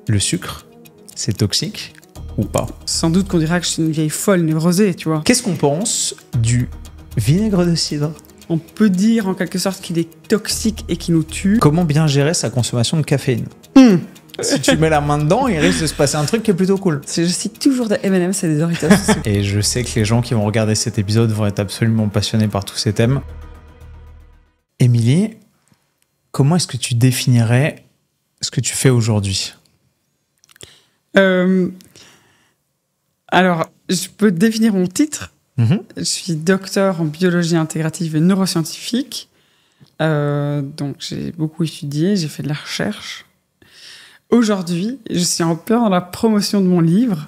Le sucre, c'est toxique ou pas? Sans doute qu'on dira que je suis une vieille folle névrosée, tu vois. Qu'est-ce qu'on pense du vinaigre de cidre? On peut dire en quelque sorte qu'il est toxique et qu'il nous tue. Comment bien gérer sa consommation de caféine? Si tu mets la main dedans, il risque de se passer un truc qui est plutôt cool. Je cite toujours des M&M's et des Doritos. Et je sais que les gens qui vont regarder cet épisode vont être absolument passionnés par tous ces thèmes. Émilie, comment est-ce que tu définirais ce que tu fais aujourd'hui? Alors, je peux définir mon titre. Je suis docteur en biologie intégrative et neuroscientifique. Donc, j'ai beaucoup étudié, j'ai fait de la recherche. Aujourd'hui, je suis en plein dans la promotion de mon livre.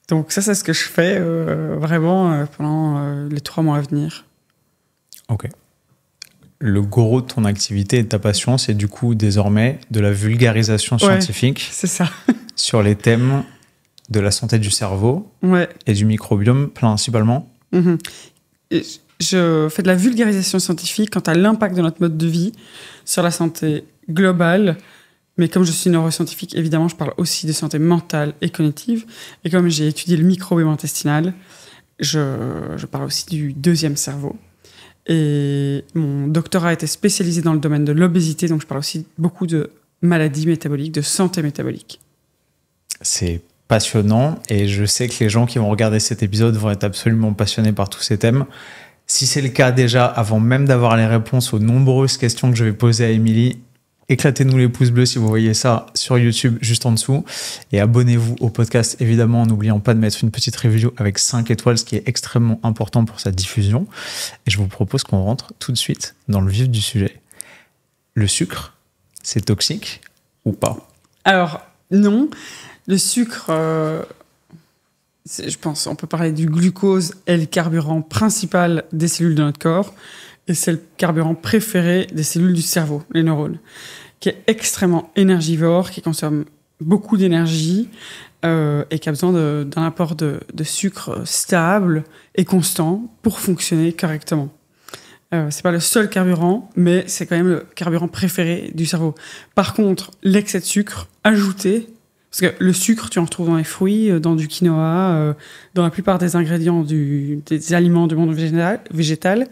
Donc, ça, c'est ce que je fais vraiment pendant les 3 mois à venir. Ok. Le gros de ton activité et de ta passion, c'est du coup désormais de la vulgarisation scientifique c'est ça. sur les thèmes de la santé du cerveau et du microbiome principalement. Je fais de la vulgarisation scientifique quant à l'impact de notre mode de vie sur la santé globale. Mais comme je suis neuroscientifique, évidemment, je parle aussi de santé mentale et cognitive. Et comme j'ai étudié le microbiome intestinal, je parle aussi du deuxième cerveau. Et mon doctorat était spécialisé dans le domaine de l'obésité, donc je parle aussi beaucoup de maladies métaboliques, de santé métabolique. C'est passionnant et je sais que les gens qui vont regarder cet épisode vont être absolument passionnés par tous ces thèmes. Si c'est le cas déjà, avant même d'avoir les réponses aux nombreuses questions que je vais poser à Émilie, éclatez-nous les pouces bleus si vous voyez ça sur YouTube juste en dessous et abonnez-vous au podcast évidemment en n'oubliant pas de mettre une petite review avec 5 étoiles, ce qui est extrêmement important pour sa diffusion. Et je vous propose qu'on rentre tout de suite dans le vif du sujet. Le sucre, c'est toxique ou pas? Alors, non. Le sucre, je pense, on peut parler du glucose, est le carburant principal des cellules de notre corps. Et c'est le carburant préféré des cellules du cerveau, les neurones, qui est extrêmement énergivore, qui consomme beaucoup d'énergie et qui a besoin d'un apport de sucre stable et constant pour fonctionner correctement. C'est pas le seul carburant, mais c'est quand même le carburant préféré du cerveau. Par contre, l'excès de sucre ajouté, parce que le sucre, tu en retrouves dans les fruits, dans du quinoa, dans la plupart des ingrédients des aliments du monde végétal.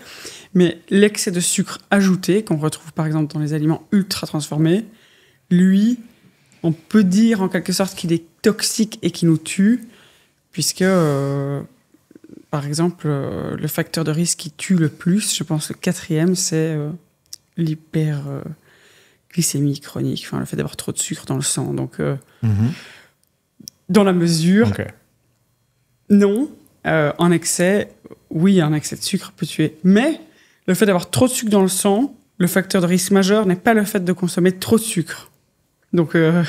Mais l'excès de sucre ajouté, qu'on retrouve par exemple dans les aliments ultra transformés, lui, on peut dire en quelque sorte qu'il est toxique et qu'il nous tue, puisque, par exemple, le facteur de risque qui tue le plus, je pense le 4e, c'est l'hyperglycémie chronique, enfin, le fait d'avoir trop de sucre dans le sang. Donc, dans la mesure, non, en excès, oui, un excès de sucre peut tuer, mais le fait d'avoir trop de sucre dans le sang, le facteur de risque majeur n'est pas le fait de consommer trop de sucre. Donc, génial.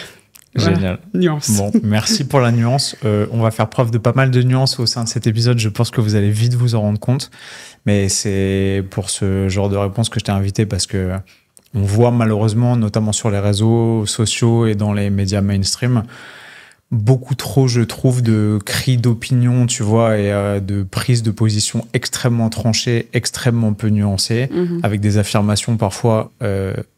Voilà, nuance. Bon, merci pour la nuance. On va faire preuve de pas mal de nuances au sein de cet épisode. Je pense que vous allez vite vous en rendre compte. Mais c'est pour ce genre de réponse que je t'ai invité parce que on voit malheureusement, notamment sur les réseaux sociaux et dans les médias mainstream, beaucoup trop, je trouve, de cris d'opinion, tu vois, et de prises de position extrêmement tranchées, extrêmement peu nuancées, avec des affirmations parfois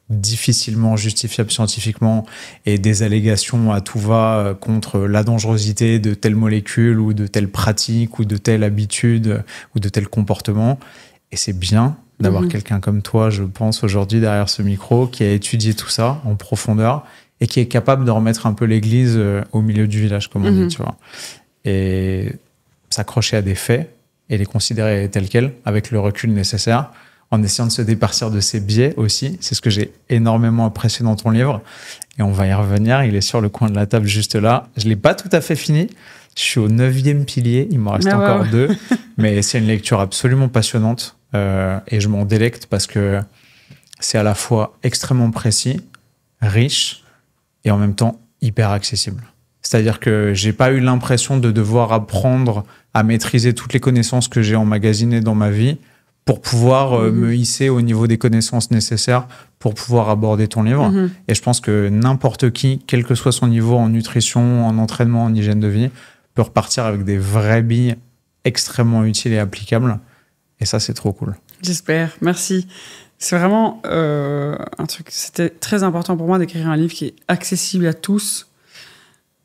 difficilement justifiables scientifiquement et des allégations à tout va contre la dangerosité de telle molécule ou de telle pratique ou de telle habitude ou de tel comportement. Et c'est bien d'avoir quelqu'un comme toi, je pense, aujourd'hui derrière ce micro, qui a étudié tout ça en profondeur et qui est capable de remettre un peu l'église au milieu du village, comme on dit, tu vois. Et s'accrocher à des faits et les considérer tels quels, avec le recul nécessaire, en essayant de se départir de ses biais aussi. C'est ce que j'ai énormément apprécié dans ton livre. Et on va y revenir. Il est sur le coin de la table juste là. Je ne l'ai pas tout à fait fini. Je suis au 9e pilier. Il m'en reste encore 2. Mais c'est une lecture absolument passionnante. Et je m'en délecte parce que c'est à la fois extrêmement précis, riche, et en même temps hyper accessible. C'est-à-dire que j'ai pas eu l'impression de devoir apprendre à maîtriser toutes les connaissances que j'ai emmagasinées dans ma vie pour pouvoir me hisser au niveau des connaissances nécessaires pour pouvoir aborder ton livre. Et je pense que n'importe qui, quel que soit son niveau en nutrition, en entraînement, en hygiène de vie, peut repartir avec des vraies billes extrêmement utiles et applicables. Et ça, c'est trop cool. J'espère. Merci. C'est vraiment un truc... C'était très important pour moi d'écrire un livre qui est accessible à tous.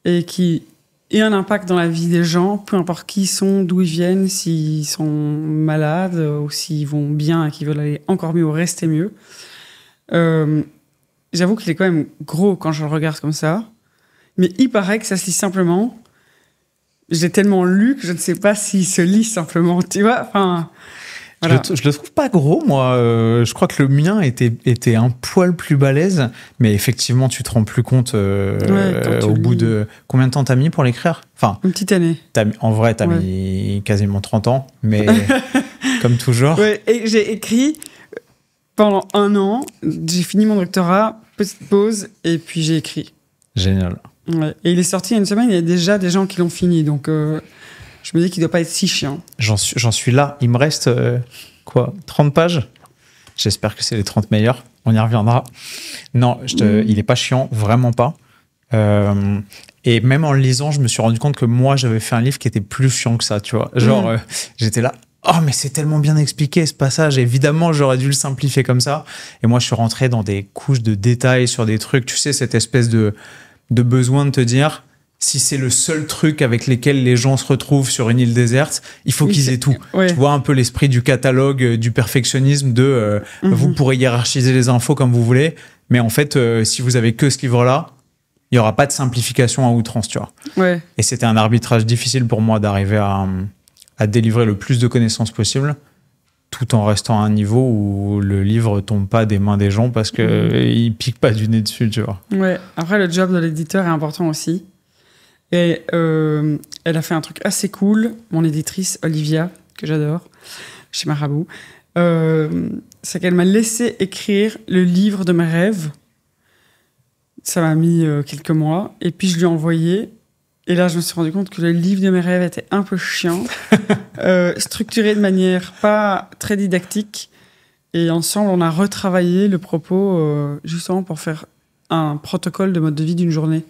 et qui ait un impact dans la vie des gens, peu importe qui ils sont, d'où ils viennent, s'ils sont malades ou s'ils vont bien et qu'ils veulent aller encore mieux ou rester mieux. J'avoue qu'il est quand même gros quand je le regarde comme ça, mais il paraît que ça se lit simplement. J'ai tellement lu que je ne sais pas s'il se lit simplement, tu vois. Enfin, voilà. Je le trouve pas gros, moi. Je crois que le mien était un poil plus balèze, mais effectivement, tu te rends plus compte au bout de... Combien de temps t'as mis pour l'écrire? Enfin, une petite année. En vrai, t'as mis quasiment 30 ans, mais comme toujours. Ouais, et j'ai écrit pendant 1 an, j'ai fini mon doctorat, petite pause, et puis j'ai écrit. Génial. Ouais. Et il est sorti il y a une semaine, il y a déjà des gens qui l'ont fini, donc je me dis qu'il doit pas être si chiant. J'en suis là. Il me reste 30 pages. J'espère que c'est les 30 meilleures. On y reviendra. Non, il est pas chiant, vraiment pas. Et même en le lisant, je me suis rendu compte que moi, j'avais fait un livre qui était plus chiant que ça, tu vois. Genre, j'étais là, oh, mais c'est tellement bien expliqué ce passage. Évidemment, j'aurais dû le simplifier comme ça. Et moi, je suis rentré dans des couches de détails sur des trucs. Tu sais, cette espèce de besoin de te dire, si c'est le seul truc avec lequel les gens se retrouvent sur une île déserte, il faut qu'ils aient tout. Ouais. Tu vois un peu l'esprit du catalogue, du perfectionnisme de vous pourrez hiérarchiser les infos comme vous voulez, mais en fait, si vous avez que ce livre-là, il n'y aura pas de simplification à outrance, tu vois. Ouais. Et c'était un arbitrage difficile pour moi d'arriver à délivrer le plus de connaissances possible, tout en restant à un niveau où le livre tombe pas des mains des gens parce qu'il pique pas du nez dessus, tu vois. Ouais. Après, le job de l'éditeur est important aussi. Et elle a fait un truc assez cool, mon éditrice Olivia, que j'adore, chez Marabout. C'est qu'elle m'a laissé écrire le livre de mes rêves. Ça m'a mis quelques mois. Et puis je lui ai envoyé. Et là, je me suis rendu compte que le livre de mes rêves était un peu chiant, structuré de manière pas très didactique. Et ensemble, on a retravaillé le propos justement pour faire un protocole de mode de vie d'une journée.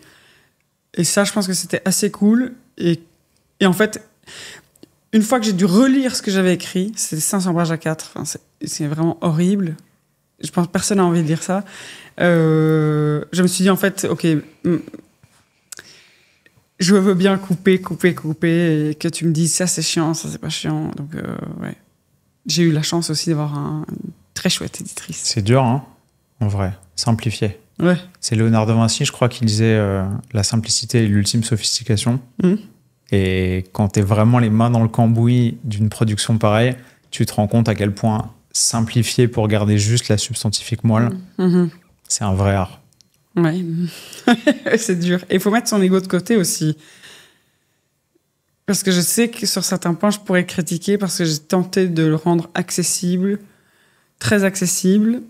Et ça, je pense que c'était assez cool. Et en fait, une fois que j'ai dû relire ce que j'avais écrit, c'était 500 pages A4. Enfin, c'est vraiment horrible. Je pense que personne n'a envie de lire ça. Je me suis dit, en fait, OK, je veux bien couper, et que tu me dises, ça, c'est chiant, ça, c'est pas chiant. Donc, ouais. J'ai eu la chance aussi d'avoir une très chouette éditrice. C'est dur, hein, en vrai. Simplifier. Ouais. C'est Léonard de Vinci, je crois, qui disait la simplicité est l'ultime sophistication. Et quand tu es vraiment les mains dans le cambouis d'une production pareille, tu te rends compte à quel point simplifier pour garder juste la substantifique moelle, c'est un vrai art. Ouais, c'est dur. Et il faut mettre son ego de côté aussi. Parce que je sais que sur certains points, je pourrais critiquer parce que j'ai tenté de le rendre accessible, très accessible.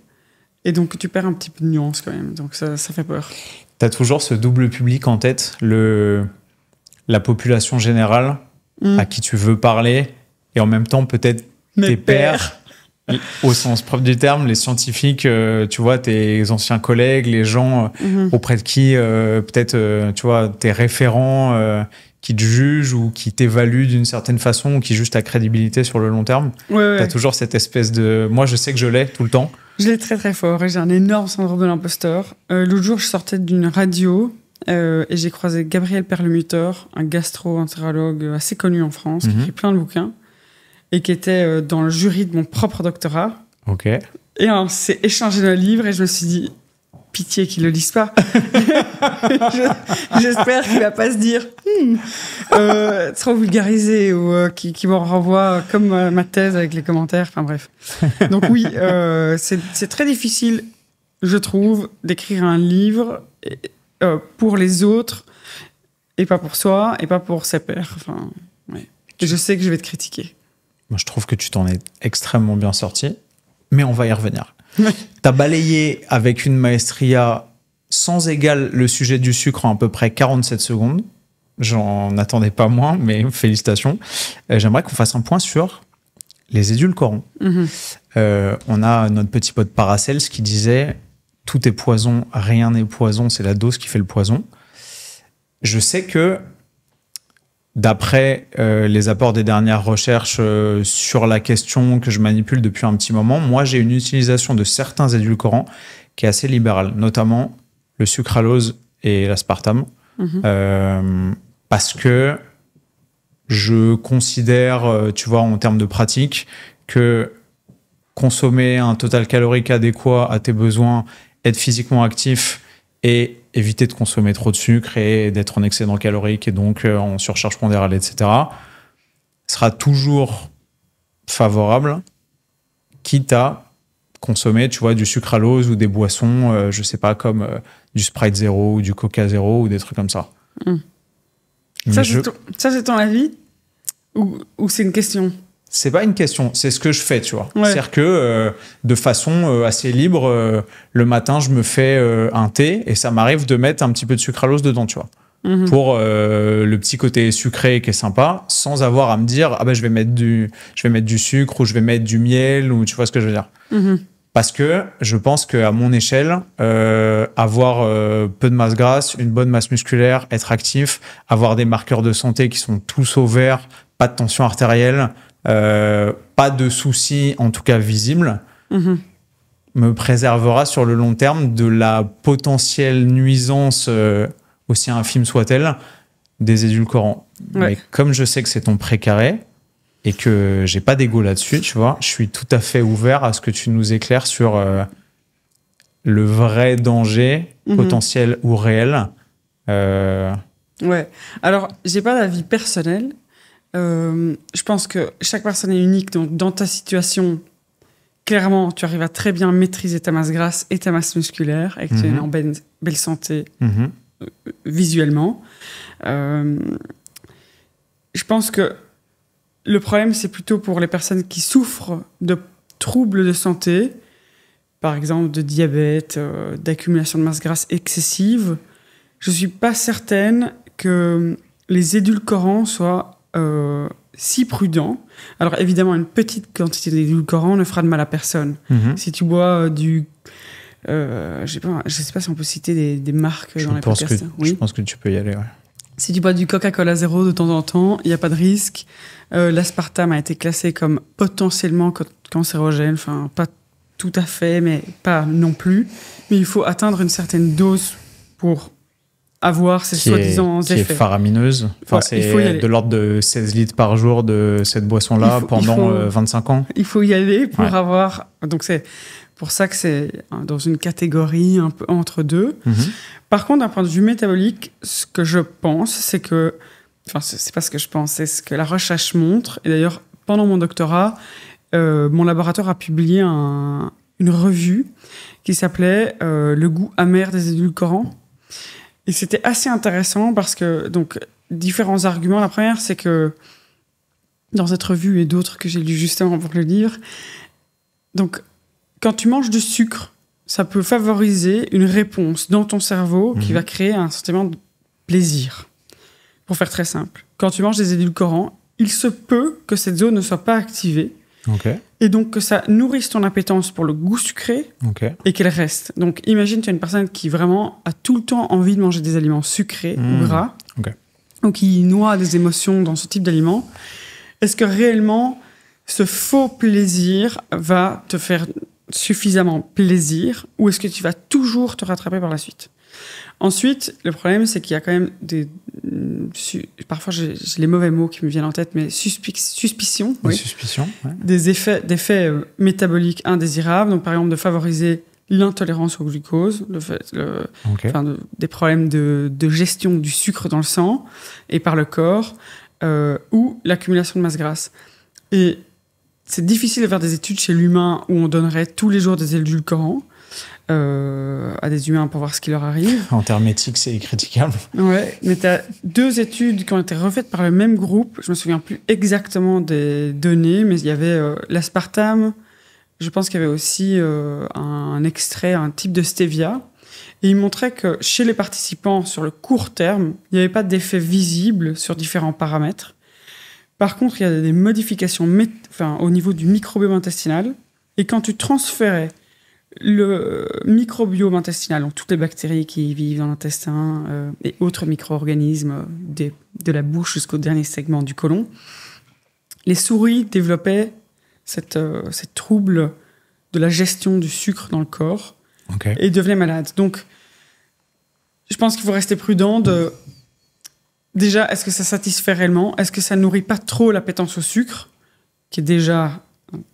Et donc, tu perds un petit peu de nuance quand même. Donc, ça fait peur. Tu as toujours ce double public en tête, la population générale à qui tu veux parler, et en même temps, peut-être tes pairs, au sens propre du terme, les scientifiques, tu vois, tes anciens collègues, les gens auprès de qui, peut-être, tu vois, tes référents qui te jugent ou qui t'évaluent d'une certaine façon ou qui jugent ta crédibilité sur le long terme. Ouais. Tu as toujours cette espèce de... Moi, je sais que je l'ai tout le temps. Je l'ai très très fort et j'ai un énorme syndrome de l'imposteur. L'autre jour, je sortais d'une radio et j'ai croisé Gabriel Perlemuteur, un gastro-entérologue assez connu en France, qui écrit plein de bouquins et qui était dans le jury de mon propre doctorat. Ok. Et on s'est échangé nos livres et je me suis dit, pitié qu'ils ne le lisent pas. J'espère qu'il ne va pas se dire trop vulgarisé ou qui m'en renvoie comme ma thèse avec les commentaires. Enfin bref. Donc oui, c'est très difficile, je trouve, d'écrire un livre pour les autres et pas pour soi et pas pour ses pairs. Enfin, ouais. Et je sais que je vais te critiquer. Moi, je trouve que tu t'en es extrêmement bien sorti, mais on va y revenir. T'as balayé avec une maestria sans égal le sujet du sucre en à peu près 47 secondes. J'en attendais pas moins, mais félicitations. J'aimerais qu'on fasse un point sur les édulcorants. On a notre petit pote Paracels qui disait « Tout est poison, rien n'est poison, c'est la dose qui fait le poison ». Je sais que d'après les apports des dernières recherches sur la question que je manipule depuis un petit moment, moi, j'ai une utilisation de certains édulcorants qui est assez libérale, notamment le sucralose et l'aspartame. Parce que je considère, tu vois, en termes de pratique, que consommer un total calorique adéquat à tes besoins, être physiquement actif et éviter de consommer trop de sucre et d'être en excédent calorique et donc en surcharge pondérale, etc., sera toujours favorable, quitte à consommer, tu vois, du sucralose ou des boissons, je sais pas, comme du Sprite Zéro ou du Coca Zéro ou des trucs comme ça. Ça, c'est ton avis ou c'est une question? C'est pas une question, c'est ce que je fais, tu vois. Ouais. C'est-à-dire que de façon assez libre, le matin, je me fais un thé et ça m'arrive de mettre un petit peu de sucralose dedans, tu vois. Pour le petit côté sucré qui est sympa, sans avoir à me dire ah ben je vais mettre du sucre ou je vais mettre du miel ou tu vois ce que je veux dire. Parce que je pense qu'à mon échelle, avoir peu de masse grasse, une bonne masse musculaire, être actif, avoir des marqueurs de santé qui sont tous au vert, pas de tension artérielle, pas de soucis en tout cas visibles, me préservera sur le long terme de la potentielle nuisance, aussi infime soit-elle, des édulcorants. Ouais. Mais comme je sais que c'est ton précaré et que j'ai pas d'ego là-dessus, tu vois, je suis tout à fait ouvert à ce que tu nous éclaires sur le vrai danger potentiel ou réel. Ouais. Alors, j'ai pas d'avis personnel. Je pense que chaque personne est unique. Donc, dans ta situation, clairement, tu arrives à très bien maîtriser ta masse grasse et ta masse musculaire et que tu es en belle santé visuellement. Je pense que le problème, c'est plutôt pour les personnes qui souffrent de troubles de santé, par exemple de diabète, d'accumulation de masse grasse excessive. Je ne suis pas certaine que les édulcorants soient si prudents. Alors évidemment, une petite quantité d'édulcorants ne fera de mal à personne. Si tu bois du... je sais pas si on peut citer des marques dans les podcasts. Je pense que tu peux y aller, ouais. Si tu bois du Coca-Cola Zéro de temps en temps, il n'y a pas de risque. L'aspartame a été classé comme potentiellement cancérogène, enfin pas tout à fait, mais pas non plus. Mais il faut atteindre une certaine dose pour avoir ces soi-disant effets. Qui est faramineuse. Enfin, c'est de l'ordre de 16 litres par jour de cette boisson-là pendant 25 ans. Il faut y aller pour avoir... Donc c'est pour ça que c'est dans une catégorie un peu entre deux. Par contre, d'un point de vue métabolique, ce que je pense, c'est que... Enfin, c'est pas ce que je pense, c'est ce que la recherche montre. Et d'ailleurs, pendant mon doctorat, mon laboratoire a publié une revue qui s'appelait « Le goût amer des édulcorants ». Et c'était assez intéressant parce que, donc, différents arguments. La première, c'est que dans cette revue et d'autres que j'ai lues justement pour le livre, donc, quand tu manges du sucre, ça peut favoriser une réponse dans ton cerveau qui va créer un sentiment de plaisir. Pour faire très simple. Quand tu manges des édulcorants, il se peut que cette zone ne soit pas activée. Et donc que ça nourrisse ton appétence pour le goût sucré et qu'elle reste. Donc imagine, tu as une personne qui vraiment a tout le temps envie de manger des aliments sucrés ou gras, ou qui noie des émotions dans ce type d'aliments. Est-ce que réellement ce faux plaisir va te faire suffisamment plaisir ou est-ce que tu vas toujours te rattraper par la suite? Ensuite, le problème, c'est qu'il y a quand même parfois, j'ai les mauvais mots qui me viennent en tête, mais suspicions. Des effets métaboliques indésirables. Donc, par exemple, de favoriser l'intolérance au glucose, des problèmes de gestion du sucre dans le sang et par le corps, ou l'accumulation de masse grasse. Et c'est difficile de faire des études chez l'humain où on donnerait tous les jours des édulcorants à des humains pour voir ce qui leur arrive. En termes éthiques, c'est critiquable. Ouais, mais tu as 2 études qui ont été refaites par le même groupe. Je me souviens plus exactement des données, mais il y avait l'aspartame. Je pense qu'il y avait aussi un extrait, un type de stevia. Et ils montraient que chez les participants, sur le court terme, il n'y avait pas d'effet visible sur différents paramètres. Par contre, il y a des modifications au niveau du microbiome intestinal. Et quand tu transférais le microbiome intestinal, donc toutes les bactéries qui vivent dans l'intestin et autres micro-organismes de la bouche jusqu'au dernier segment du côlon, les souris développaient cette trouble de la gestion du sucre dans le corps et devenaient malades. Donc, je pense qu'il faut rester prudent de déjà, est-ce que ça satisfait réellement? Est-ce que ça nourrit pas trop l'appétence au sucre, qui est déjà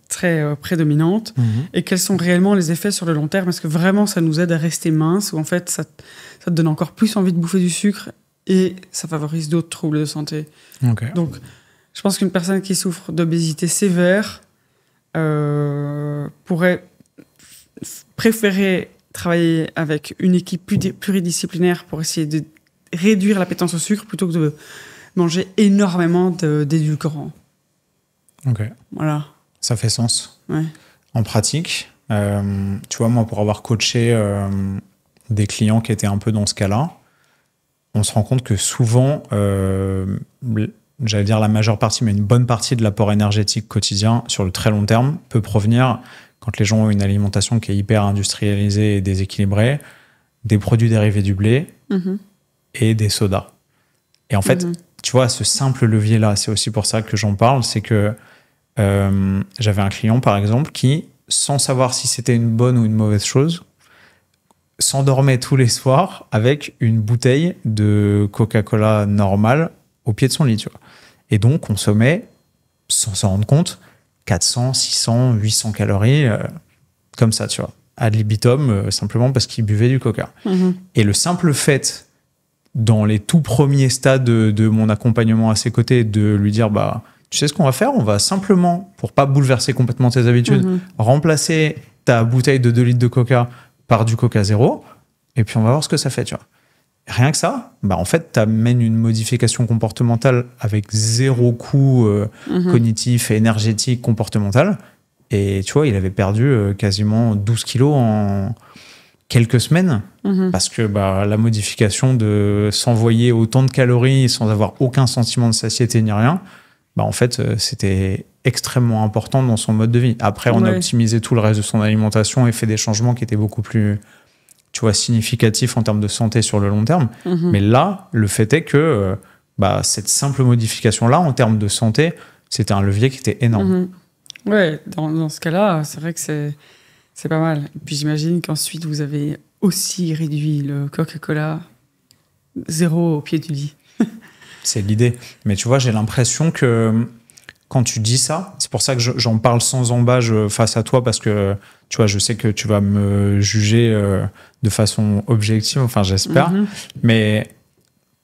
très prédominante? Et quels sont réellement les effets sur le long terme? Est-ce que vraiment ça nous aide à rester mince, ou en fait ça te donne encore plus envie de bouffer du sucre et ça favorise d'autres troubles de santé? Ok. Donc, je pense qu'une personne qui souffre d'obésité sévère pourrait préférer travailler avec une équipe pluridisciplinaire pour essayer de réduire l'appétence au sucre plutôt que de manger énormément d'édulcorants. Ok. Voilà. Ça fait sens. Ouais. En pratique, tu vois, moi, pour avoir coaché des clients qui étaient un peu dans ce cas-là, on se rend compte que souvent, j'allais dire la majeure partie, mais une bonne partie de l'apport énergétique quotidien sur le très long terme peut provenir, quand les gens ont une alimentation qui est hyper industrialisée et déséquilibrée, des produits dérivés du blé et des sodas. Et en fait, tu vois, ce simple levier-là, c'est aussi pour ça que j'en parle, c'est que j'avais un client, par exemple, qui, sans savoir si c'était une bonne ou une mauvaise chose, s'endormait tous les soirs avec une bouteille de Coca-Cola normale au pied de son lit, tu vois. Et donc, consommait, sans s'en rendre compte, 400, 600, 800 calories, comme ça, tu vois, ad libitum, simplement parce qu'il buvait du Coca. Et le simple fait, dans les tout premiers stades de mon accompagnement à ses côtés, de lui dire, bah, tu sais ce qu'on va faire? On va simplement, pour pas bouleverser complètement tes habitudes, remplacer ta bouteille de 2 litres de Coca par du Coca zéro, et puis on va voir ce que ça fait, tu vois. Rien que ça, bah en fait, tu amènes une modification comportementale avec zéro coût cognitif, énergétique, comportemental. Et tu vois, il avait perdu quasiment 12 kilos en quelques semaines, parce que bah, la modification de s'envoyer autant de calories sans avoir aucun sentiment de satiété ni rien, bah en fait, c'était extrêmement important dans son mode de vie. Après, on a optimisé tout le reste de son alimentation et fait des changements qui étaient beaucoup plus, tu vois, significatifs en termes de santé sur le long terme. Mais là, le fait est que bah, cette simple modification-là, en termes de santé, c'était un levier qui était énorme. Ouais, dans ce cas-là, c'est vrai que c'est pas mal. Et puis j'imagine qu'ensuite, vous avez aussi réduit le Coca-Cola zéro au pied du lit. C'est l'idée. Mais tu vois, j'ai l'impression que quand tu dis ça, c'est pour ça que j'en parle sans embâche face à toi, parce que tu vois, je sais que tu vas me juger de façon objective, enfin j'espère. Mais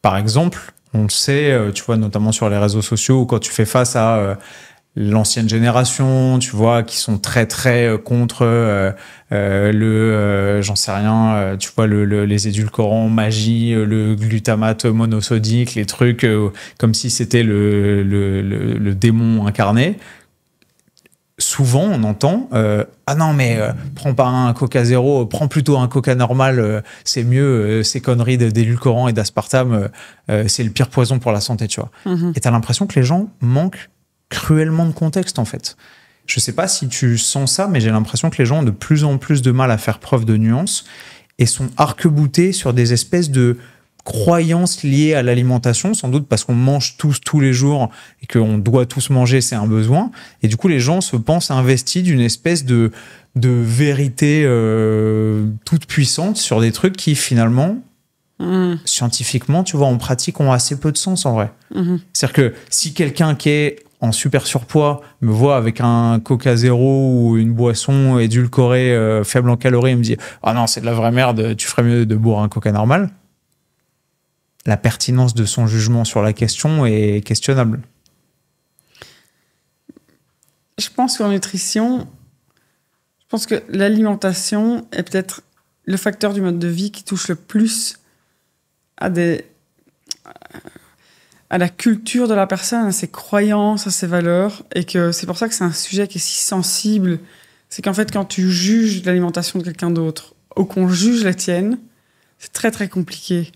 par exemple, on le sait, tu vois, notamment sur les réseaux sociaux, où quand tu fais face à l'ancienne génération, tu vois, qui sont très très contre j'en sais rien, tu vois, les édulcorants, magie, le glutamate monosodique, les trucs comme si c'était le démon incarné. Souvent, on entend ah non, mais prends pas un Coca zéro, prends plutôt un Coca normal, c'est mieux, ces conneries d'édulcorants et d'aspartame, c'est le pire poison pour la santé, tu vois. Et t'as l'impression que les gens manquent cruellement de contexte, en fait. Je sais pas si tu sens ça, mais j'ai l'impression que les gens ont de plus en plus de mal à faire preuve de nuance et sont arc-boutés sur des espèces de croyances liées à l'alimentation, sans doute parce qu'on mange tous les jours et qu'on doit tous manger, c'est un besoin. Et du coup, les gens se pensent investis d'une espèce de vérité toute puissante sur des trucs qui, finalement, scientifiquement, tu vois, en pratique, ont assez peu de sens, en vrai. C'est-à-dire que si quelqu'un qui est en super surpoids me voit avec un Coca zéro ou une boisson édulcorée faible en calories et me dit « Ah non, c'est de la vraie merde, tu ferais mieux de boire un Coca normal », la pertinence de son jugement sur la question est questionnable. Je pense qu'en nutrition, je pense que l'alimentation est peut-être le facteur du mode de vie qui touche le plus à la culture de la personne, à ses croyances, à ses valeurs, et que c'est pour ça que c'est un sujet qui est si sensible. C'est qu'en fait, quand tu juges l'alimentation de quelqu'un d'autre, ou qu'on juge la tienne, c'est très très compliqué.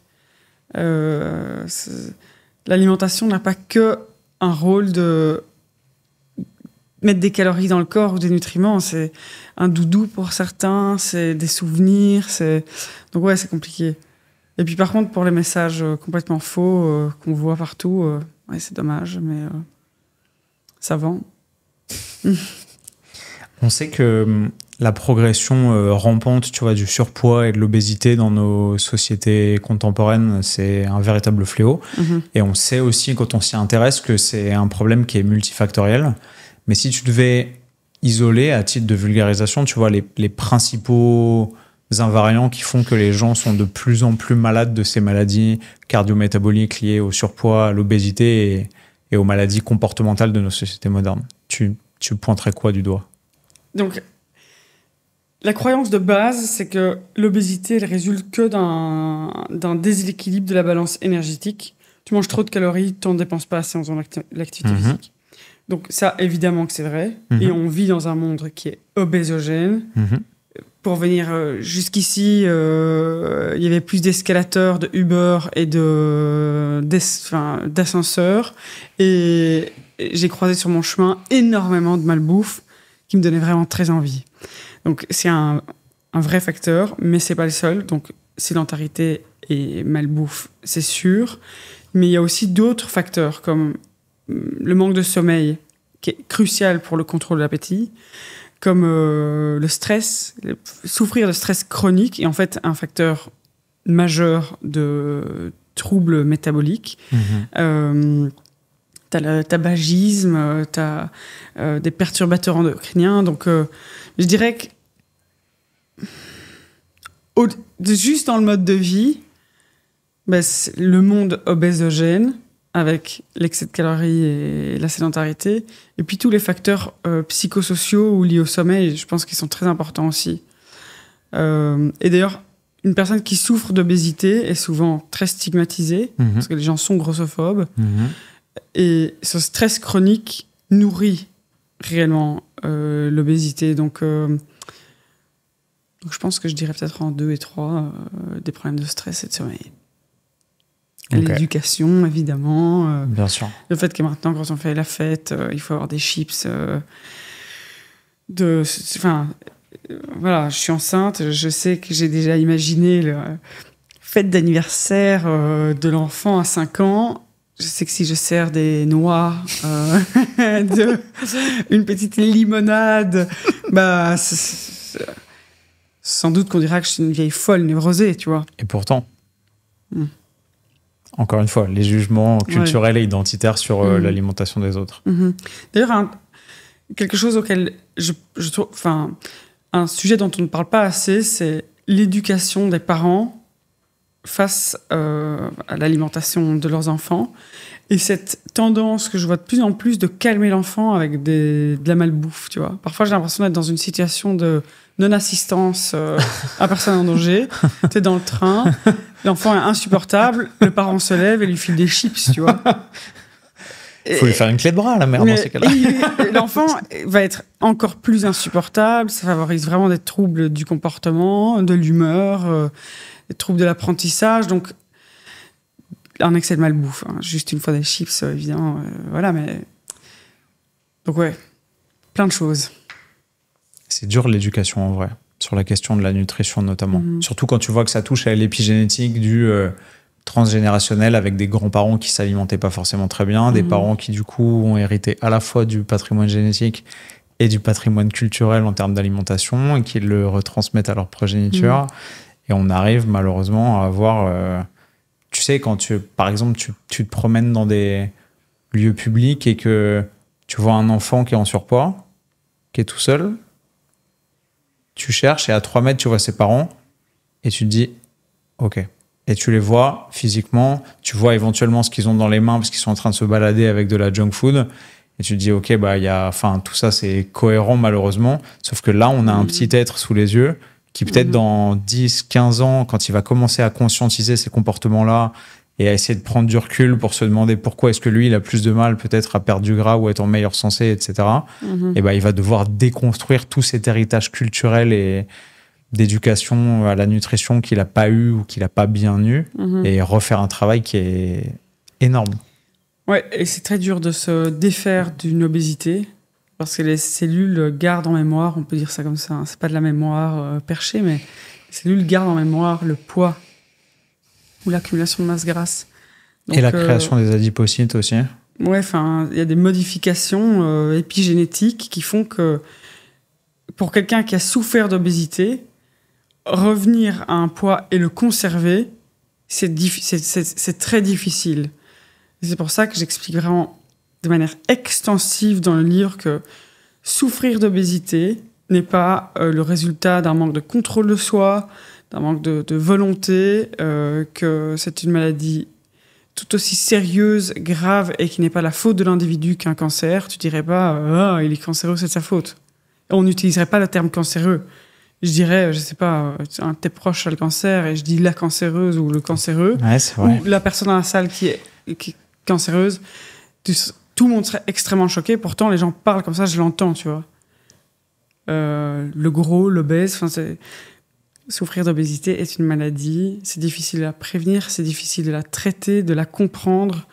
L'alimentation n'a pas que un rôle de mettre des calories dans le corps ou des nutriments, c'est un doudou pour certains, c'est des souvenirs, donc ouais, c'est compliqué. Et puis par contre, pour les messages complètement faux qu'on voit partout, ouais, c'est dommage, mais ça vend. On sait que la progression rampante, tu vois, du surpoids et de l'obésité dans nos sociétés contemporaines, c'est un véritable fléau. Et on sait aussi, quand on s'y intéresse, que c'est un problème qui est multifactoriel. Mais si tu devais isoler, à titre de vulgarisation, tu vois, les principaux invariants qui font que les gens sont de plus en plus malades de ces maladies cardio-métaboliques liées au surpoids, à l'obésité et aux maladies comportementales de nos sociétés modernes. Tu pointerais quoi du doigt? Donc, la croyance de base, c'est que l'obésité, elle résulte que d'un déséquilibre de la balance énergétique. Tu manges trop de calories, tu n'en dépenses pas assez en faisant l'activité physique. Donc ça, évidemment que c'est vrai. Et on vit dans un monde qui est obésogène. Pour venir jusqu'ici, il y avait plus d'escalateurs, de Uber et d'ascenseurs. Et j'ai croisé sur mon chemin énormément de malbouffe qui me donnait vraiment très envie. Donc c'est un vrai facteur, mais c'est pas le seul. Donc sédentarité et malbouffe, c'est sûr. Mais il y a aussi d'autres facteurs comme le manque de sommeil, qui est crucial pour le contrôle de l'appétit, comme le stress, souffrir de stress chronique est en fait un facteur majeur de troubles métaboliques. T'as le tabagisme, t'as des perturbateurs endocriniens. Donc, je dirais que juste dans le mode de vie, le monde obésogène, avec l'excès de calories et la sédentarité, et puis tous les facteurs psychosociaux ou liés au sommeil, je pense qu'ils sont très importants aussi. Et d'ailleurs, une personne qui souffre d'obésité est souvent très stigmatisée, parce que les gens sont grossophobes, et ce stress chronique nourrit réellement l'obésité. Donc, je pense que je dirais peut-être en 2 et 3 des problèmes de stress et de sommeil. L'éducation, évidemment. Bien sûr. Le fait que maintenant, quand on fait la fête, il faut avoir des chips. Voilà, je suis enceinte. Je sais que j'ai déjà imaginé la fête d'anniversaire de l'enfant à 5 ans. Je sais que si je sers des noix, une petite limonade, sans doute qu'on dira que je suis une vieille folle névrosée, tu vois. Et pourtant... Encore une fois, les jugements culturels et identitaires sur l'alimentation des autres. D'ailleurs, quelque chose auquel je trouve... un sujet dont on ne parle pas assez, c'est l'éducation des parents face à l'alimentation de leurs enfants. Et cette tendance que je vois de plus en plus de calmer l'enfant avec de la malbouffe, tu vois. Parfois, j'ai l'impression d'être dans une situation de non-assistance à personne en danger. Tu es dans le train, l'enfant est insupportable, le parent se lève et lui file des chips, tu vois. Il faut lui faire une clé de bras, la mère, dans ces cas-là. L'enfant va être encore plus insupportable, ça favorise vraiment des troubles du comportement, de l'humeur, des troubles de l'apprentissage, donc un excès de malbouffe, juste une fois des chips, évidemment, voilà, mais... Donc ouais, plein de choses. C'est dur l'éducation en vrai, sur la question de la nutrition notamment. Surtout quand tu vois que ça touche à l'épigénétique du transgénérationnel avec des grands-parents qui s'alimentaient pas forcément très bien, des parents qui du coup ont hérité à la fois du patrimoine génétique et du patrimoine culturel en termes d'alimentation et qui le retransmettent à leur progéniture. Et on arrive malheureusement à avoir... tu sais, quand par exemple tu te promènes dans des lieux publics et que tu vois un enfant qui est en surpoids, qui est tout seul, tu cherches et à 3 mètres, tu vois ses parents et tu te dis « Ok ». Et tu les vois physiquement, tu vois éventuellement ce qu'ils ont dans les mains parce qu'ils sont en train de se balader avec de la junk food. Et tu te dis « Ok, tout ça, c'est cohérent malheureusement. » Sauf que là, on a un petit être sous les yeux qui peut-être dans 10, 15 ans, quand il va commencer à conscientiser ces comportements-là et à essayer de prendre du recul pour se demander pourquoi est-ce que lui, il a plus de mal peut-être à perdre du gras ou être en meilleure santé, etc. Et il va devoir déconstruire tout cet héritage culturel et d'éducation à la nutrition qu'il n'a pas eu ou qu'il n'a pas bien eu et refaire un travail qui est énorme. Ouais, et c'est très dur de se défaire d'une obésité parce que les cellules gardent en mémoire, on peut dire ça comme ça, c'est pas de la mémoire perchée, mais les cellules gardent en mémoire le poids ou l'accumulation de masse grasse. Donc, et la création des adipocytes aussi. Ouais, il y a des modifications épigénétiques qui font que pour quelqu'un qui a souffert d'obésité, revenir à un poids et le conserver, c'est très difficile. Et c'est pour ça que j'explique vraiment de manière extensive dans le livre que souffrir d'obésité n'est pas le résultat d'un manque de contrôle de soi, d'un manque de volonté, que c'est une maladie tout aussi sérieuse, grave, et qui n'est pas la faute de l'individu qu'un cancer. Tu dirais pas il est cancéreux, c'est de sa faute. On n'utiliserait pas le terme cancéreux. Je dirais, je sais pas, un de tes proches a le cancer et je dis la cancéreuse ou le cancéreux, Ouais, c'est vrai. ou la personne dans la salle qui est cancéreuse. Tout le monde serait extrêmement choqué. Pourtant, les gens parlent comme ça, je l'entends, tu vois. Le gros, l'obèse, souffrir d'obésité est une maladie. C'est difficile de la prévenir, c'est difficile de la traiter, de la comprendre.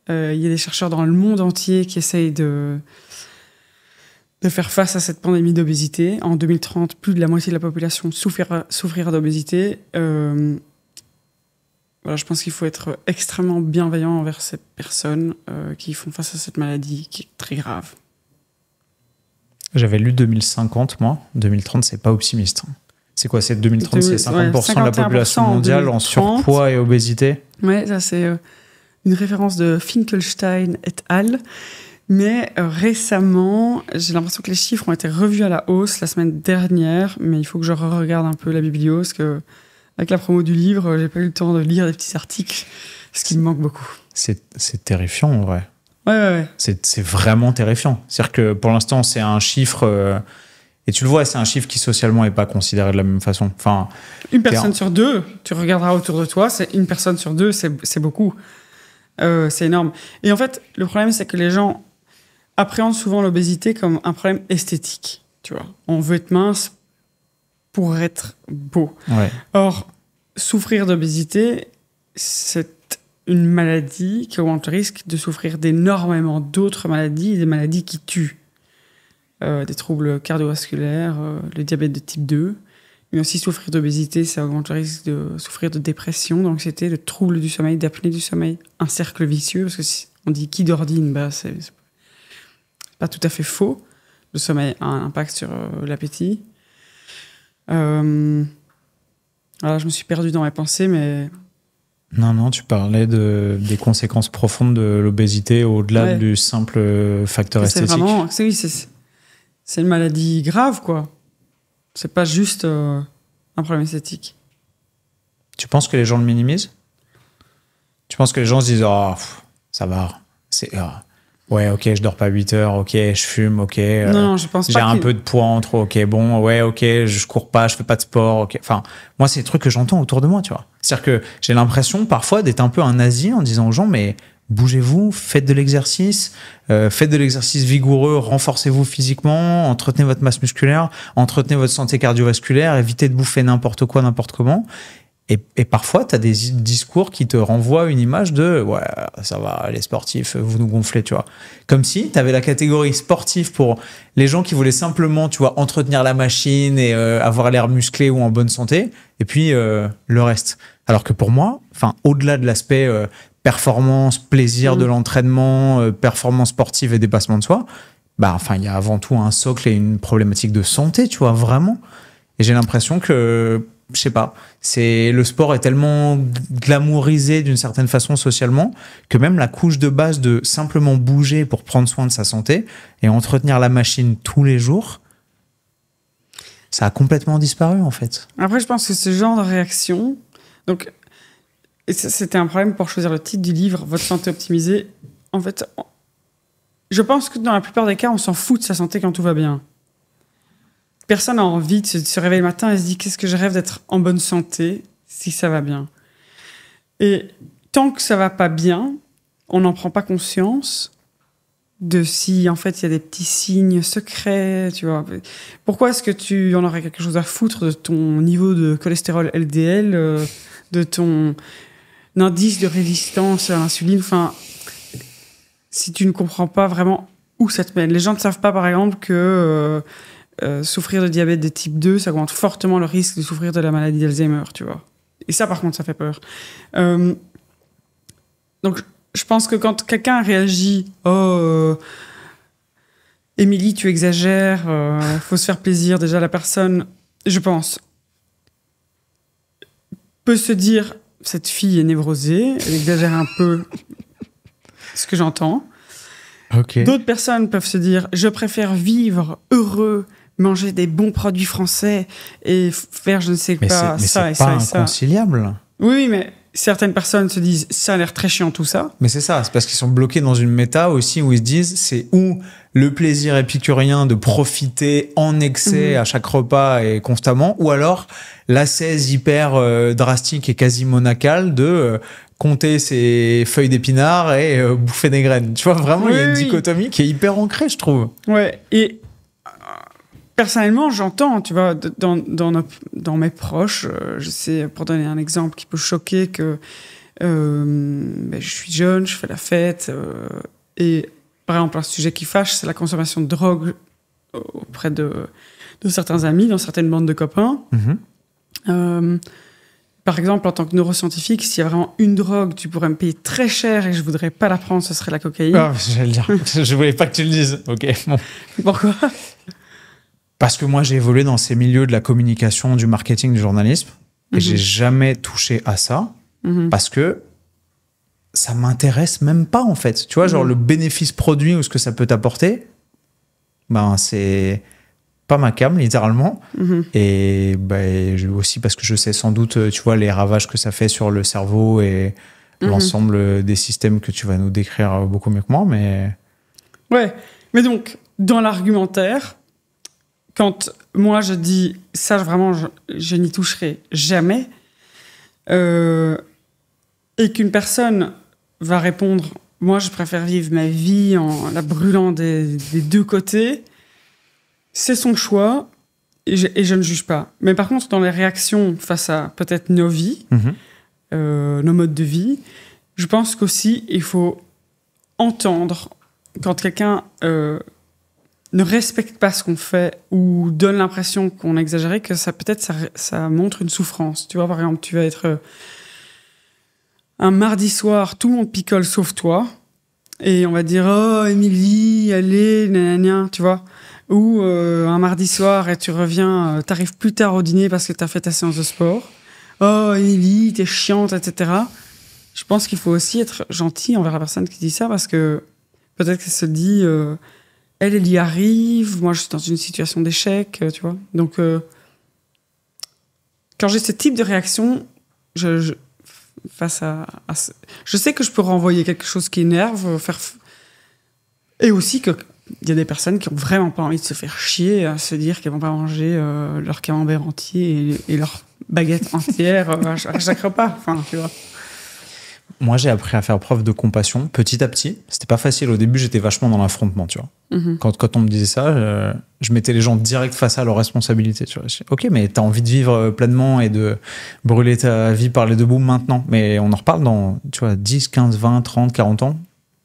Il y a des chercheurs dans le monde entier qui essayent de faire face à cette pandémie d'obésité. En 2030, plus de la moitié de la population souffrira d'obésité. Voilà, je pense qu'il faut être extrêmement bienveillant envers ces personnes qui font face à cette maladie qui est très grave. J'avais lu 2050, moi. 2030, c'est pas optimiste. C'est quoi, c'est 2030, c'est 50% de la population mondiale en surpoids et obésité? Ouais, ça c'est une référence de Finkelstein et al. Mais récemment, j'ai l'impression que les chiffres ont été revus à la hausse la semaine dernière, mais il faut que je regarde un peu la biblio, parce que avec la promo du livre, j'ai pas eu le temps de lire des petits articles, ce qui me manque beaucoup. C'est terrifiant, en vrai. Ouais. C'est vraiment terrifiant. C'est-à-dire que pour l'instant, c'est un chiffre... et tu le vois, c'est un chiffre qui socialement n'est pas considéré de la même façon. Enfin, une personne sur deux, tu regarderas autour de toi, c'est une personne sur deux, c'est beaucoup. C'est énorme. Et en fait, le problème, c'est que les gens appréhendent souvent l'obésité comme un problème esthétique. Tu vois, on veut être mince pour être beau. Ouais. Or, souffrir d'obésité, c'est une maladie qui augmente le risque de souffrir d'énormément d'autres maladies, des maladies qui tuent. Des troubles cardiovasculaires, le diabète de type 2. Mais aussi souffrir d'obésité, ça augmente le risque de souffrir de dépression, d'anxiété, de troubles du sommeil, d'apnée du sommeil. Un cercle vicieux, parce que si on dit qui d'ordine, c'est pas tout à fait faux. Le sommeil a un impact sur l'appétit. Voilà, je me suis perdue dans mes pensées, mais... Non, tu parlais des conséquences profondes de l'obésité au-delà du simple facteur esthétique. C'est une maladie grave, quoi. C'est pas juste un problème esthétique. Tu penses que les gens le minimisent? Tu penses que les gens se disent ça va, ouais, ok, je dors pas 8 heures, ok, je fume, ok. Non, je pense pas. J'ai un peu de poids en trop, ok, bon, ouais, ok, je cours pas, je fais pas de sport, ok. Enfin, moi, c'est des trucs que j'entends autour de moi, tu vois. C'est-à-dire que j'ai l'impression parfois d'être un peu un nazi en disant aux gens, mais bougez-vous, faites de l'exercice vigoureux, renforcez-vous physiquement, entretenez votre masse musculaire, entretenez votre santé cardiovasculaire, évitez de bouffer n'importe quoi, n'importe comment. Et parfois, tu as des discours qui te renvoient une image de « ouais, ça va, les sportifs, vous nous gonflez », tu vois. Comme si tu avais la catégorie sportive pour les gens qui voulaient simplement, tu vois, entretenir la machine et avoir l'air musclé ou en bonne santé, et puis le reste. Alors que pour moi, au-delà de l'aspect performance, plaisir de l'entraînement, performance sportive et dépassement de soi, il y a avant tout un socle et une problématique de santé, tu vois, vraiment. Et j'ai l'impression que... je sais pas, le sport est tellement glamourisé d'une certaine façon socialement que même la couche de base de simplement bouger pour prendre soin de sa santé et entretenir la machine tous les jours, ça a complètement disparu en fait. Après, je pense que ce genre de réaction, donc c'était un problème pour choisir le titre du livre, Votre santé optimisée. En fait, je pense que dans la plupart des cas, on s'en fout de sa santé quand tout va bien. Personne n'a envie de se réveiller le matin et se dire qu'est-ce que je rêve d'être en bonne santé si ça va bien. Et tant que ça va pas bien, on n'en prend pas conscience de si en fait il y a des petits signes secrets, tu vois. Pourquoi est-ce que tu en aurais quelque chose à foutre de ton niveau de cholestérol LDL, de ton indice de résistance à l'insuline, si tu ne comprends pas vraiment où ça te mène. Les gens ne savent pas par exemple que souffrir de diabète de type 2, ça augmente fortement le risque de souffrir de la maladie d'Alzheimer, tu vois. Et ça, par contre, ça fait peur. Donc, je pense que quand quelqu'un réagit Émilie, tu exagères, faut se faire plaisir. Déjà, la personne, je pense, peut se dire, cette fille est névrosée, elle exagère un peu ce que j'entends. Ok. D'autres personnes peuvent se dire, je préfère vivre heureux, manger des bons produits français et faire je ne sais Mais pas ça et c'est pas ça et ça. inconciliable. Oui, mais certaines personnes se disent, ça a l'air très chiant tout ça. Mais c'est ça, c'est parce qu'ils sont bloqués dans une méta aussi où ils se disent c'est où le plaisir épicurien de profiter en excès à chaque repas et constamment, ou alors l'ascèse hyper drastique et quasi monacale de compter ses feuilles d'épinards et bouffer des graines. Tu vois, vraiment, il y a une dichotomie qui est hyper ancrée, je trouve. Ouais, et personnellement, j'entends, tu vois, dans mes proches, je sais, pour donner un exemple qui peut choquer, que je suis jeune, je fais la fête, et par exemple, un sujet qui fâche, c'est la consommation de drogue auprès de certains amis, dans certaines bandes de copains. Par exemple, en tant que neuroscientifique, s'il y a vraiment une drogue, tu pourrais me payer très cher et je voudrais pas la prendre, ce serait la cocaïne. Ah, j'allais le dire. Je voulais pas que tu le dises. Ok, bon. Pourquoi ? Parce que moi, j'ai évolué dans ces milieux de la communication, du marketing, du journalisme, et j'ai jamais touché à ça, parce que ça m'intéresse même pas, en fait. Tu vois, genre le bénéfice produit ou ce que ça peut t'apporter, ben, c'est pas ma came, littéralement. Et ben, aussi parce que je sais sans doute, tu vois, les ravages que ça fait sur le cerveau et l'ensemble des systèmes que tu vas nous décrire beaucoup mieux que moi, mais... Ouais, mais donc, dans l'argumentaire, quand moi je dis ça, vraiment, je n'y toucherai jamais, et qu'une personne va répondre, moi je préfère vivre ma vie en la brûlant des deux côtés, c'est son choix et je ne juge pas. Mais par contre, dans les réactions face à peut-être nos vies, nos modes de vie, je pense qu'aussi il faut entendre quand quelqu'un ne respecte pas ce qu'on fait ou donne l'impression qu'on a exagéré, que ça peut-être ça montre une souffrance. Tu vois, par exemple, tu vas être un mardi soir, tout le monde picole sauf toi, et on va dire oh Émilie, allez, nanana, tu vois. Ou un mardi soir et tu reviens, t'arrives plus tard au dîner parce que t'as fait ta séance de sport. Oh Émilie, t'es chiante, etc. Je pense qu'il faut aussi être gentil envers la personne qui dit ça, parce que peut-être qu'elle se dit elle y arrive, moi je suis dans une situation d'échec, tu vois. Donc quand j'ai ce type de réaction, face à je sais que je peux renvoyer quelque chose qui énerve, et aussi que il y a des personnes qui ont vraiment pas envie de se faire chier à se dire qu'elles vont pas manger leur camembert entier et leur baguette entière à chaque repas. Enfin, tu vois. Moi, j'ai appris à faire preuve de compassion petit à petit. C'était pas facile. Au début, j'étais vachement dans l'affrontement, tu vois. Quand on me disait ça, je mettais les gens direct face à leurs responsabilités. Tu vois. Ok, mais t'as envie de vivre pleinement et de brûler ta vie par les deux bouts maintenant. Mais on en reparle dans, tu vois, 10, 15, 20, 30, 40 ans.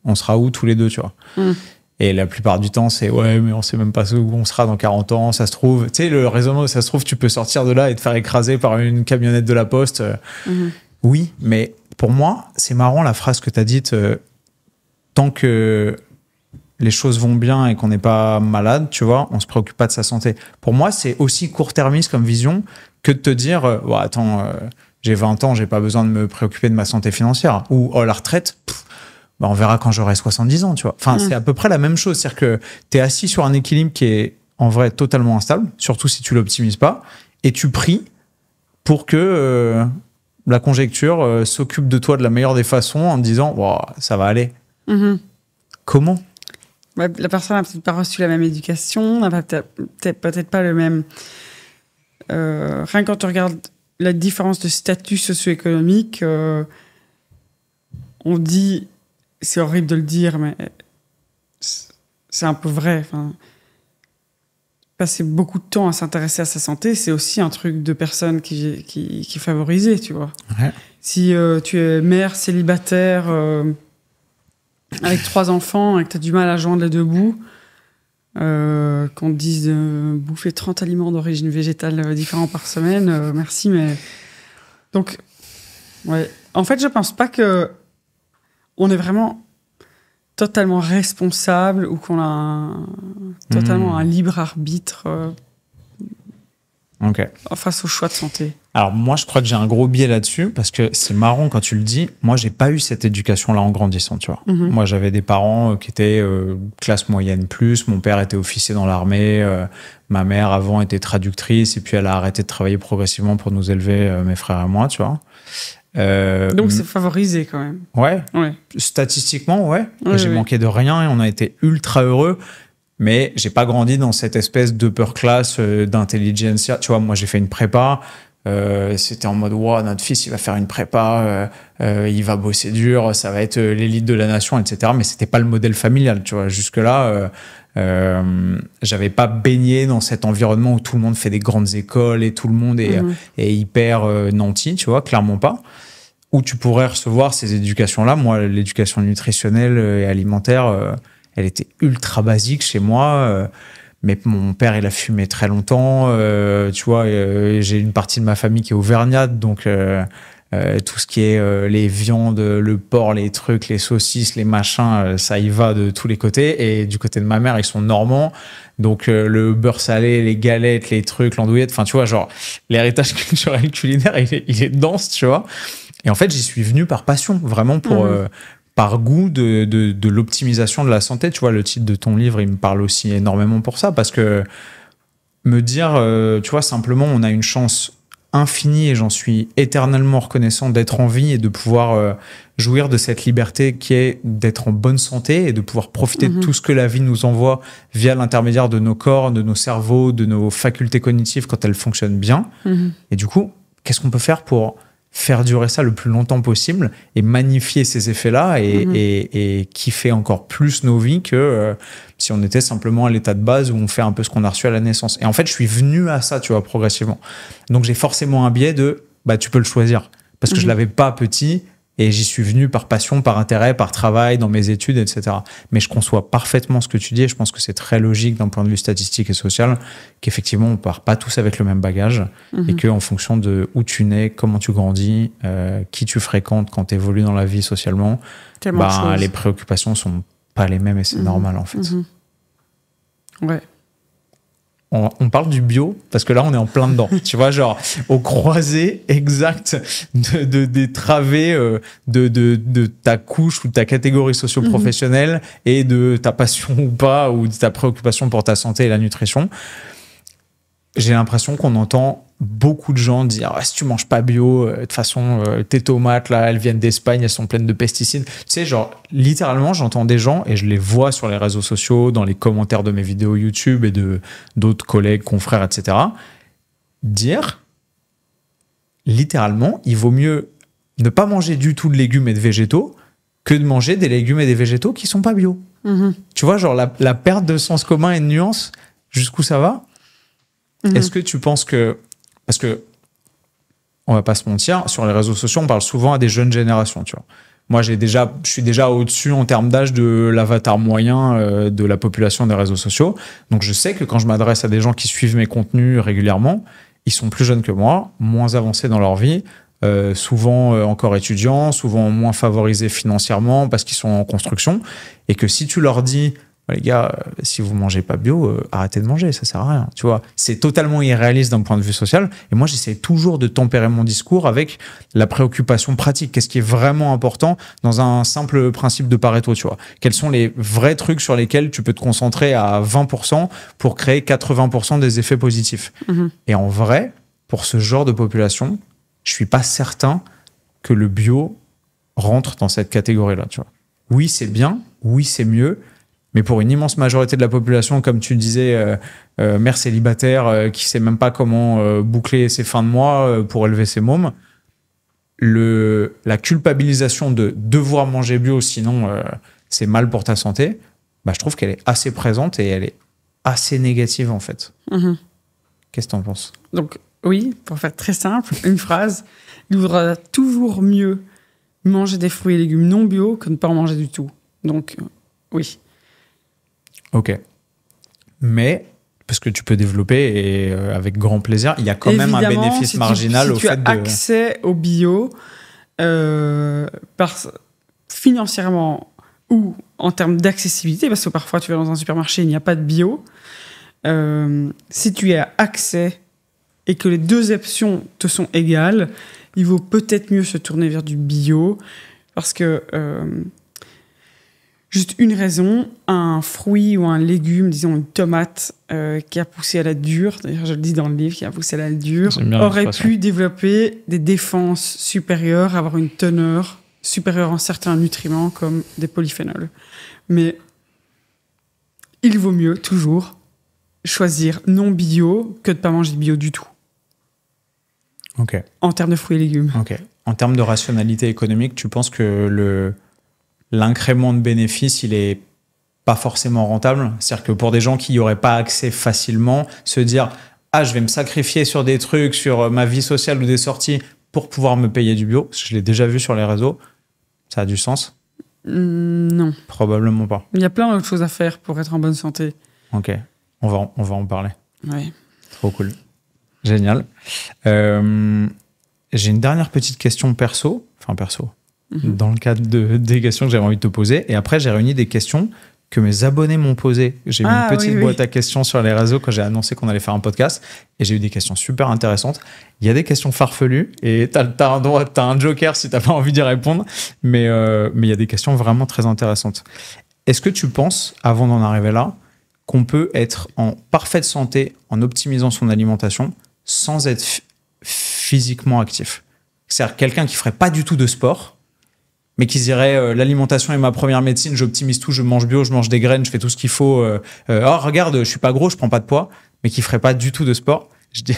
On sera où tous les deux, tu vois. Et la plupart du temps, c'est ouais, mais on sait même pas où on sera dans 40 ans. Ça se trouve, tu sais, le raisonnement, ça se trouve, tu peux sortir de là et te faire écraser par une camionnette de la Poste. Oui, mais pour moi, c'est marrant la phrase que tu as dite, tant que les choses vont bien et qu'on n'est pas malade, tu vois, on se préoccupe pas de sa santé. Pour moi, c'est aussi court-termiste comme vision que de te dire, attends, j'ai 20 ans, j'ai pas besoin de me préoccuper de ma santé financière. Ou la retraite, on verra quand j'aurai 70 ans, tu vois. Enfin, c'est à peu près la même chose. C'est-à-dire que tu es assis sur un équilibre qui est en vrai totalement instable, surtout si tu l'optimises pas, et tu pries pour que la conjecture s'occupe de toi de la meilleure des façons en te disant ça va aller. Comment ? La personne n'a peut-être pas reçu la même éducation, n'a peut-être pas le même... rien que quand tu regardes la différence de statut socio-économique, on dit... C'est horrible de le dire, mais c'est un peu vrai. Enfin, passer beaucoup de temps à s'intéresser à sa santé, c'est aussi un truc de personne qui est favorisé, tu vois. Ouais. Si tu es mère célibataire avec 3 enfants et que tu as du mal à joindre les deux bouts, qu'on te dise de bouffer 30 aliments d'origine végétale différents par semaine, merci, mais... Donc, ouais. En fait, je pense pas que on est vraiment totalement responsable ou qu'on a totalement un libre arbitre face au choix de santé. Alors moi, je crois que j'ai un gros biais là-dessus parce que c'est marrant quand tu le dis. Moi, j'ai pas eu cette éducation-là en grandissant, tu vois. Moi, j'avais des parents qui étaient classe moyenne plus. Mon père était officier dans l'armée. Ma mère, avant, était traductrice et puis elle a arrêté de travailler progressivement pour nous élever, mes frères et moi, tu vois. Donc c'est favorisé quand même. Ouais. Statistiquement, ouais. J'ai manqué de rien et on a été ultra heureux. Mais j'ai pas grandi dans cette espèce d'upper class d'intelligentsia. Tu vois, moi, j'ai fait une prépa. C'était en mode, wow, notre fils, il va faire une prépa, il va bosser dur, ça va être l'élite de la nation, etc. Mais c'était pas le modèle familial, tu vois. Jusque-là, j'avais pas baigné dans cet environnement où tout le monde fait des grandes écoles et tout le monde est hyper nanti, tu vois, clairement pas. Où tu pourrais recevoir ces éducations-là. Moi, l'éducation nutritionnelle et alimentaire, elle était ultra basique chez moi. Mais mon père, il a fumé très longtemps. Tu vois, j'ai une partie de ma famille qui est auvergnate, donc tout ce qui est les viandes, le porc, les trucs, les saucisses, les machins, ça y va de tous les côtés. Et du côté de ma mère, ils sont normands. Donc le beurre salé, les galettes, les trucs, l'andouillette, enfin tu vois, genre l'héritage culturel culinaire, il est dense, tu vois. Et en fait, j'y suis venu par passion, vraiment par goût de l'optimisation de la santé. Tu vois, le titre de ton livre, il me parle aussi énormément pour ça, parce que me dire, tu vois, simplement, on a une chance infinie, et j'en suis éternellement reconnaissant, d'être en vie et de pouvoir jouir de cette liberté qui est d'être en bonne santé et de pouvoir profiter de tout ce que la vie nous envoie via l'intermédiaire de nos corps, de nos cerveaux, de nos facultés cognitives quand elles fonctionnent bien. Et du coup, qu'est-ce qu'on peut faire pour faire durer ça le plus longtemps possible et magnifier ces effets-là et kiffer encore plus nos vies que si on était simplement à l'état de base où on fait un peu ce qu'on a reçu à la naissance. Et en fait, je suis venu à ça, tu vois, progressivement. Donc, j'ai forcément un biais de, bah, tu peux le choisir. Parce que je l'avais pas petit et j'y suis venu par passion, par intérêt, par travail, dans mes études, etc. Mais je conçois parfaitement ce que tu dis et je pense que c'est très logique d'un point de vue statistique et social qu'effectivement, on part pas tous avec le même bagage et qu'en fonction de où tu nais, comment tu grandis, qui tu fréquentes quand tu évolues dans la vie socialement, bah, les préoccupations sont pas les mêmes et c'est normal en fait. Ouais. On parle du bio parce que là on est en plein dedans, tu vois, genre au croisé exact des travées de ta couche ou de ta catégorie socio-professionnelle et de ta passion ou pas, ou de ta préoccupation pour ta santé et la nutrition. J'ai l'impression qu'on entend beaucoup de gens dire si tu manges pas bio, de toute façon tes tomates là, elles viennent d'Espagne, elles sont pleines de pesticides. Tu sais, genre littéralement j'entends des gens et je les vois sur les réseaux sociaux, dans les commentaires de mes vidéos YouTube et de d'autres collègues, confrères, etc. dire littéralement il vaut mieux ne pas manger du tout de légumes et de végétaux que de manger des légumes et des végétaux qui sont pas bio. Tu vois, genre la perte de sens commun et de nuance, jusqu'où ça va? Est-ce que tu penses que... Parce que, on va pas se mentir, sur les réseaux sociaux, on parle souvent à des jeunes générations, tu vois. Moi, je suis déjà au-dessus en termes d'âge de l'avatar moyen de la population des réseaux sociaux. Donc, je sais que quand je m'adresse à des gens qui suivent mes contenus régulièrement, ils sont plus jeunes que moi, moins avancés dans leur vie, souvent encore étudiants, souvent moins favorisés financièrement parce qu'ils sont en construction. Et que si tu leur dis... les gars, si vous mangez pas bio, arrêtez de manger, ça sert à rien. Tu vois, c'est totalement irréaliste d'un point de vue social. Et moi, j'essaie toujours de tempérer mon discours avec la préoccupation pratique. Qu'est-ce qui est vraiment important dans un simple principe de Pareto, tu vois? Quels sont les vrais trucs sur lesquels tu peux te concentrer à 20% pour créer 80% des effets positifs? Et en vrai, pour ce genre de population, je suis pas certain que le bio rentre dans cette catégorie-là, tu vois. Oui, c'est bien. Oui, c'est mieux. Mais pour une immense majorité de la population, comme tu disais, mère célibataire qui sait même pas comment boucler ses fins de mois pour élever ses mômes, la culpabilisation de devoir manger bio, sinon c'est mal pour ta santé, bah, je trouve qu'elle est assez présente et elle est assez négative en fait. Qu'est-ce que tu en penses? Donc oui, pour faire très simple, une phrase, il vaudra toujours mieux manger des fruits et légumes non bio que ne pas en manger du tout. Donc oui. Ok. Mais, parce que tu peux développer et avec grand plaisir, il y a quand même un bénéfice marginal au fait de... Si tu as accès au bio, financièrement ou en termes d'accessibilité, parce que parfois tu vas dans un supermarché, il n'y a pas de bio. Si tu y as accès et que les deux options te sont égales, il vaut peut-être mieux se tourner vers du bio, parce que juste une raison, un fruit ou un légume, disons une tomate qui a poussé à la dure, d'ailleurs je le dis dans le livre, qui a poussé à la dure, aurait pu développer des défenses supérieures, avoir une teneur supérieure en certains nutriments comme des polyphénols. Mais il vaut mieux toujours choisir non bio que de ne pas manger bio du tout. Ok. En termes de fruits et légumes. Ok. En termes de rationalité économique, tu penses que l'incrément de bénéfices, il est pas forcément rentable? C'est-à-dire que pour des gens qui n'y auraient pas accès facilement, se dire « Ah, je vais me sacrifier sur des trucs, sur ma vie sociale ou des sorties pour pouvoir me payer du bio », je l'ai déjà vu sur les réseaux, ça a du sens? Non. Probablement pas. Il y a plein d'autres choses à faire pour être en bonne santé. Ok, on va en parler. Ouais. Trop cool. Génial. J'ai une dernière petite question perso, dans le cadre des questions que j'avais envie de te poser. Et après, j'ai réuni des questions que mes abonnés m'ont posées. J'ai mis une petite boîte à questions sur les réseaux quand j'ai annoncé qu'on allait faire un podcast. Et j'ai eu des questions super intéressantes. Il y a des questions farfelues et t'as un joker si t'as pas envie d'y répondre. Mais il y a des questions vraiment très intéressantes. Est-ce que tu penses, avant d'en arriver là, qu'on peut être en parfaite santé en optimisant son alimentation sans être physiquement actif? C'est-à-dire quelqu'un qui ferait pas du tout de sport, mais qui dirait l'alimentation est ma première médecine, j'optimise tout, je mange bio, je mange des graines, je fais tout ce qu'il faut. Oh, regarde, je suis pas gros, je prends pas de poids, mais qui ferait pas du tout de sport. Je dis,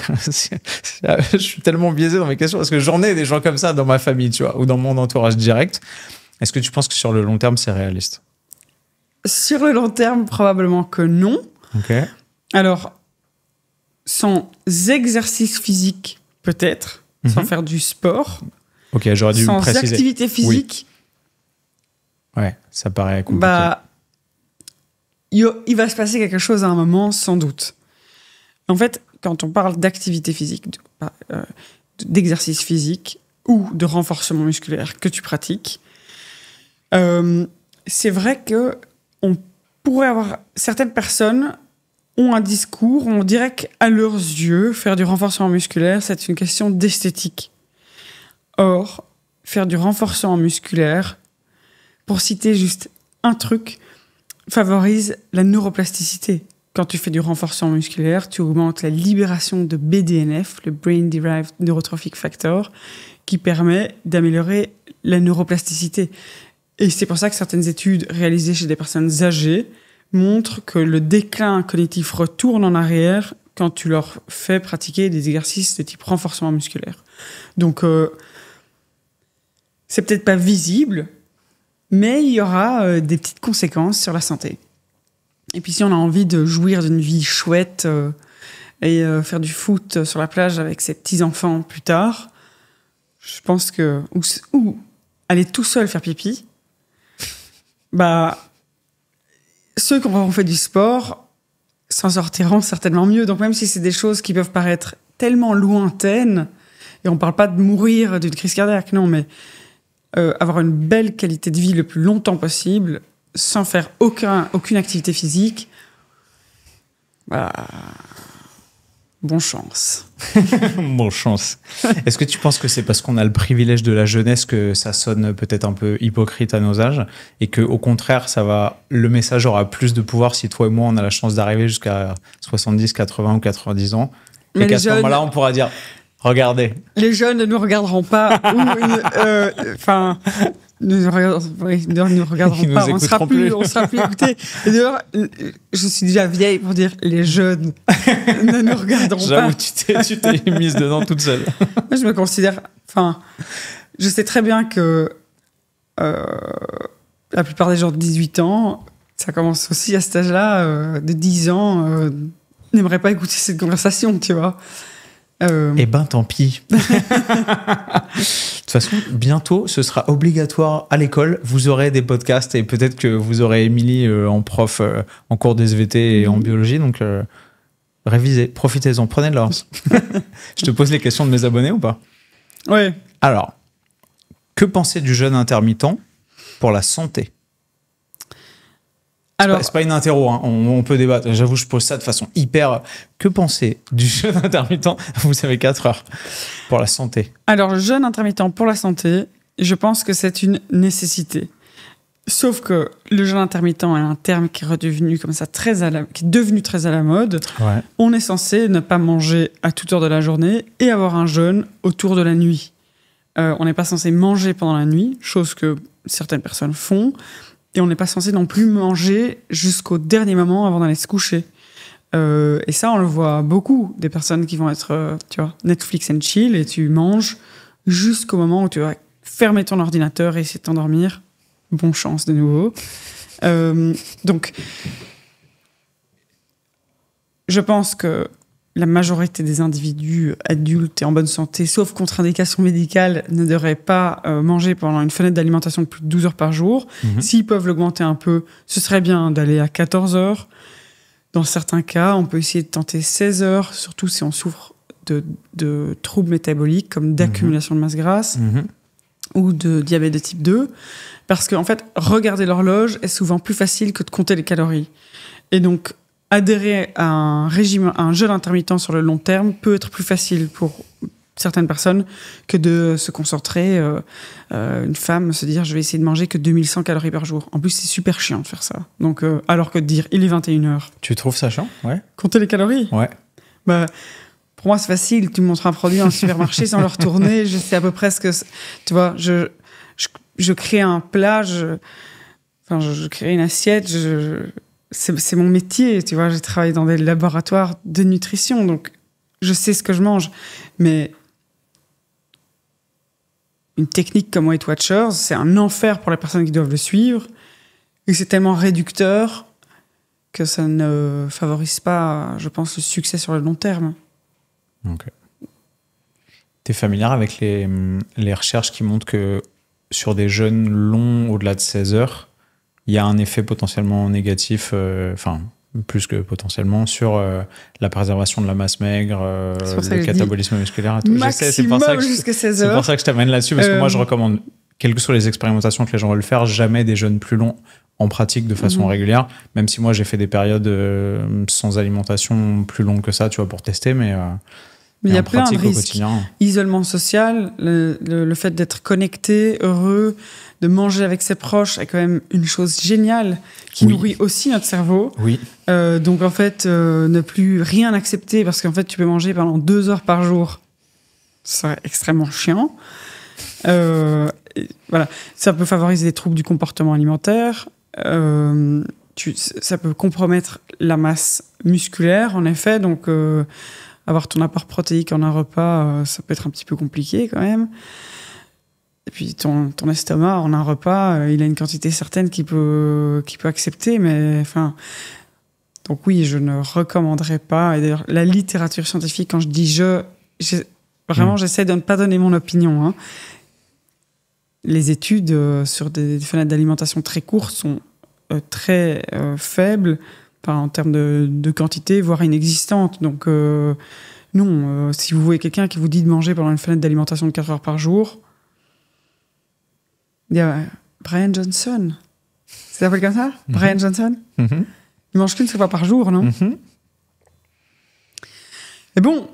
je suis tellement biaisé dans mes questions parce que j'en ai des gens comme ça dans ma famille, tu vois, ou dans mon entourage direct. Est-ce que tu penses que sur le long terme, c'est réaliste? Sur le long terme, probablement que non. Ok. Alors, sans exercice physique, peut-être, sans faire du sport. Ok, j'aurais dû préciser. Sans activité physique. Oui. Ouais, ça paraît compliqué. Bah, il va se passer quelque chose à un moment, sans doute. En fait, quand on parle d'activité physique, d'exercice physique ou de renforcement musculaire que tu pratiques, c'est vrai que on pourrait avoir certaines personnes ont un discours, on dirait qu'à leurs yeux, faire du renforcement musculaire, c'est une question d'esthétique. Or, faire du renforcement musculaire, pour citer juste un truc, favorise la neuroplasticité. Quand tu fais du renforcement musculaire, tu augmentes la libération de BDNF, le Brain Derived Neurotrophic Factor, qui permet d'améliorer la neuroplasticité. Et c'est pour ça que certaines études réalisées chez des personnes âgées montrent que le déclin cognitif retourne en arrière quand tu leur fais pratiquer des exercices de type renforcement musculaire. Donc, c'est peut-être pas visible, mais il y aura des petites conséquences sur la santé. Et puis si on a envie de jouir d'une vie chouette et faire du foot sur la plage avec ses petits-enfants plus tard, je pense que... Ou aller tout seul faire pipi, bah, ceux qui auront fait du sport s'en sortiront certainement mieux. Donc même si c'est des choses qui peuvent paraître tellement lointaines, et on ne parle pas de mourir d'une crise cardiaque, non, mais avoir une belle qualité de vie le plus longtemps possible, sans faire aucune activité physique, bah, bonne chance. Bonne chance. Est-ce que tu penses que c'est parce qu'on a le privilège de la jeunesse que ça sonne peut-être un peu hypocrite à nos âges et qu'au contraire, le message aura plus de pouvoir si toi et moi, on a la chance d'arriver jusqu'à 70, 80 ou 90 ans et qu'à ce moment-là, on pourra dire « Regardez ». Les jeunes ne nous regarderont pas ne nous regarderont pas. On sera plus écoutés. Et d'ailleurs, je suis déjà vieille pour dire les jeunes ne nous regarderont pas. J'avoue, tu t'es mise dedans toute seule. Moi, je me considère... je sais très bien que la plupart des gens de 18 ans, ça commence aussi à cet âge-là, de 10 ans, n'aimeraient pas écouter cette conversation, tu vois. Eh ben, tant pis. De toute façon, bientôt, ce sera obligatoire à l'école. Vous aurez des podcasts et peut-être que vous aurez Émilie en prof en cours d'SVT et en biologie. Donc, révisez, profitez-en, prenez de l'avance. Je te pose les questions de mes abonnés ou pas? Ouais. Alors, que penser du jeûne intermittent pour la santé? Alors, C'est pas une interro, hein. On peut débattre. J'avoue, je pose ça de façon hyper... Que penser du jeûne intermittent? Vous savez, 4 heures pour la santé. alors, le jeûne intermittent pour la santé, je pense que c'est une nécessité. Sauf que le jeûne intermittent est un terme qui est redevenu comme ça qui est devenu très à la mode. Ouais. On est censé ne pas manger à toute heure de la journée et avoir un jeûne autour de la nuit. On n'est pas censé manger pendant la nuit, chose que certaines personnes font. Et on n'est pas censé non plus manger jusqu'au dernier moment avant d'aller se coucher. Et ça, on le voit beaucoup, des personnes qui vont être, tu vois, Netflix and chill, et tu manges jusqu'au moment où tu vas fermer ton ordinateur et essayer de t'endormir. Bonne chance de nouveau. Donc, je pense que la majorité des individus adultes et en bonne santé, sauf contre-indication médicale, ne devraient pas manger pendant une fenêtre d'alimentation de plus de 12 heures par jour. S'ils peuvent l'augmenter un peu, ce serait bien d'aller à 14 heures. Dans certains cas, on peut essayer de tenter 16 heures, surtout si on souffre de troubles métaboliques comme d'accumulation de masse grasse ou de diabète de type 2. Parce qu'en fait, regarder l'horloge est souvent plus facile que de compter les calories. Et donc, adhérer à un régime, à un jeûne intermittent sur le long terme peut être plus facile pour certaines personnes que de se concentrer. Une femme se dire, je vais essayer de manger que 2100 calories par jour. En plus, c'est super chiant de faire ça. Donc, alors que de dire, il est 21h. Tu trouves ça chiant? Ouais. Compter les calories? Ouais. Bah, pour moi, c'est facile. Tu me montres un produit dans le supermarché sans le retourner. Je sais à peu près ce que... Tu vois, je crée un plat, je crée une assiette, c'est mon métier, tu vois, j'ai travaillé dans des laboratoires de nutrition, donc je sais ce que je mange. Mais une technique comme Weight Watchers, c'est un enfer pour les personnes qui doivent le suivre, et c'est tellement réducteur que ça ne favorise pas, je pense, le succès sur le long terme. Ok. T'es familière avec les recherches qui montrent que sur des jeûnes longs, au-delà de 16 heures, il y a un effet potentiellement négatif, plus que potentiellement, sur la préservation de la masse maigre, le catabolisme musculaire et tout. C'est pour ça que je t'amène là-dessus, parce que moi, je recommande, quelles que soient les expérimentations que les gens veulent faire, jamais des jeûnes plus longs en pratique de façon régulière, même si moi, j'ai fait des périodes sans alimentation plus longues que ça, tu vois, pour tester, mais il y a plein de risques. Isolement social, le fait d'être connecté, heureux, de manger avec ses proches est quand même une chose géniale qui nourrit aussi notre cerveau. Oui. Donc en fait, ne plus rien accepter parce qu'en fait, tu peux manger pendant 2 heures par jour. C'est extrêmement chiant. Voilà. Ça peut favoriser des troubles du comportement alimentaire. Ça peut compromettre la masse musculaire, en effet. Donc... avoir ton apport protéique en un repas, ça peut être un petit peu compliqué quand même. Et puis ton estomac en un repas, il a une quantité certaine qu'il peut accepter, mais enfin. Donc oui, je ne recommanderais pas. Et d'ailleurs, la littérature scientifique, quand je dis j'essaie de ne pas donner mon opinion. Hein. Les études sur des fenêtres d'alimentation très courtes sont très faibles. Enfin, en termes de quantité, voire inexistante. Donc, non, si vous voyez quelqu'un qui vous dit de manger pendant une fenêtre d'alimentation de 4 heures par jour, il y a Brian Johnson. Ça s'appelle comme ça? Brian Johnson? Il mange qu'une seule fois par jour, non? Et bon,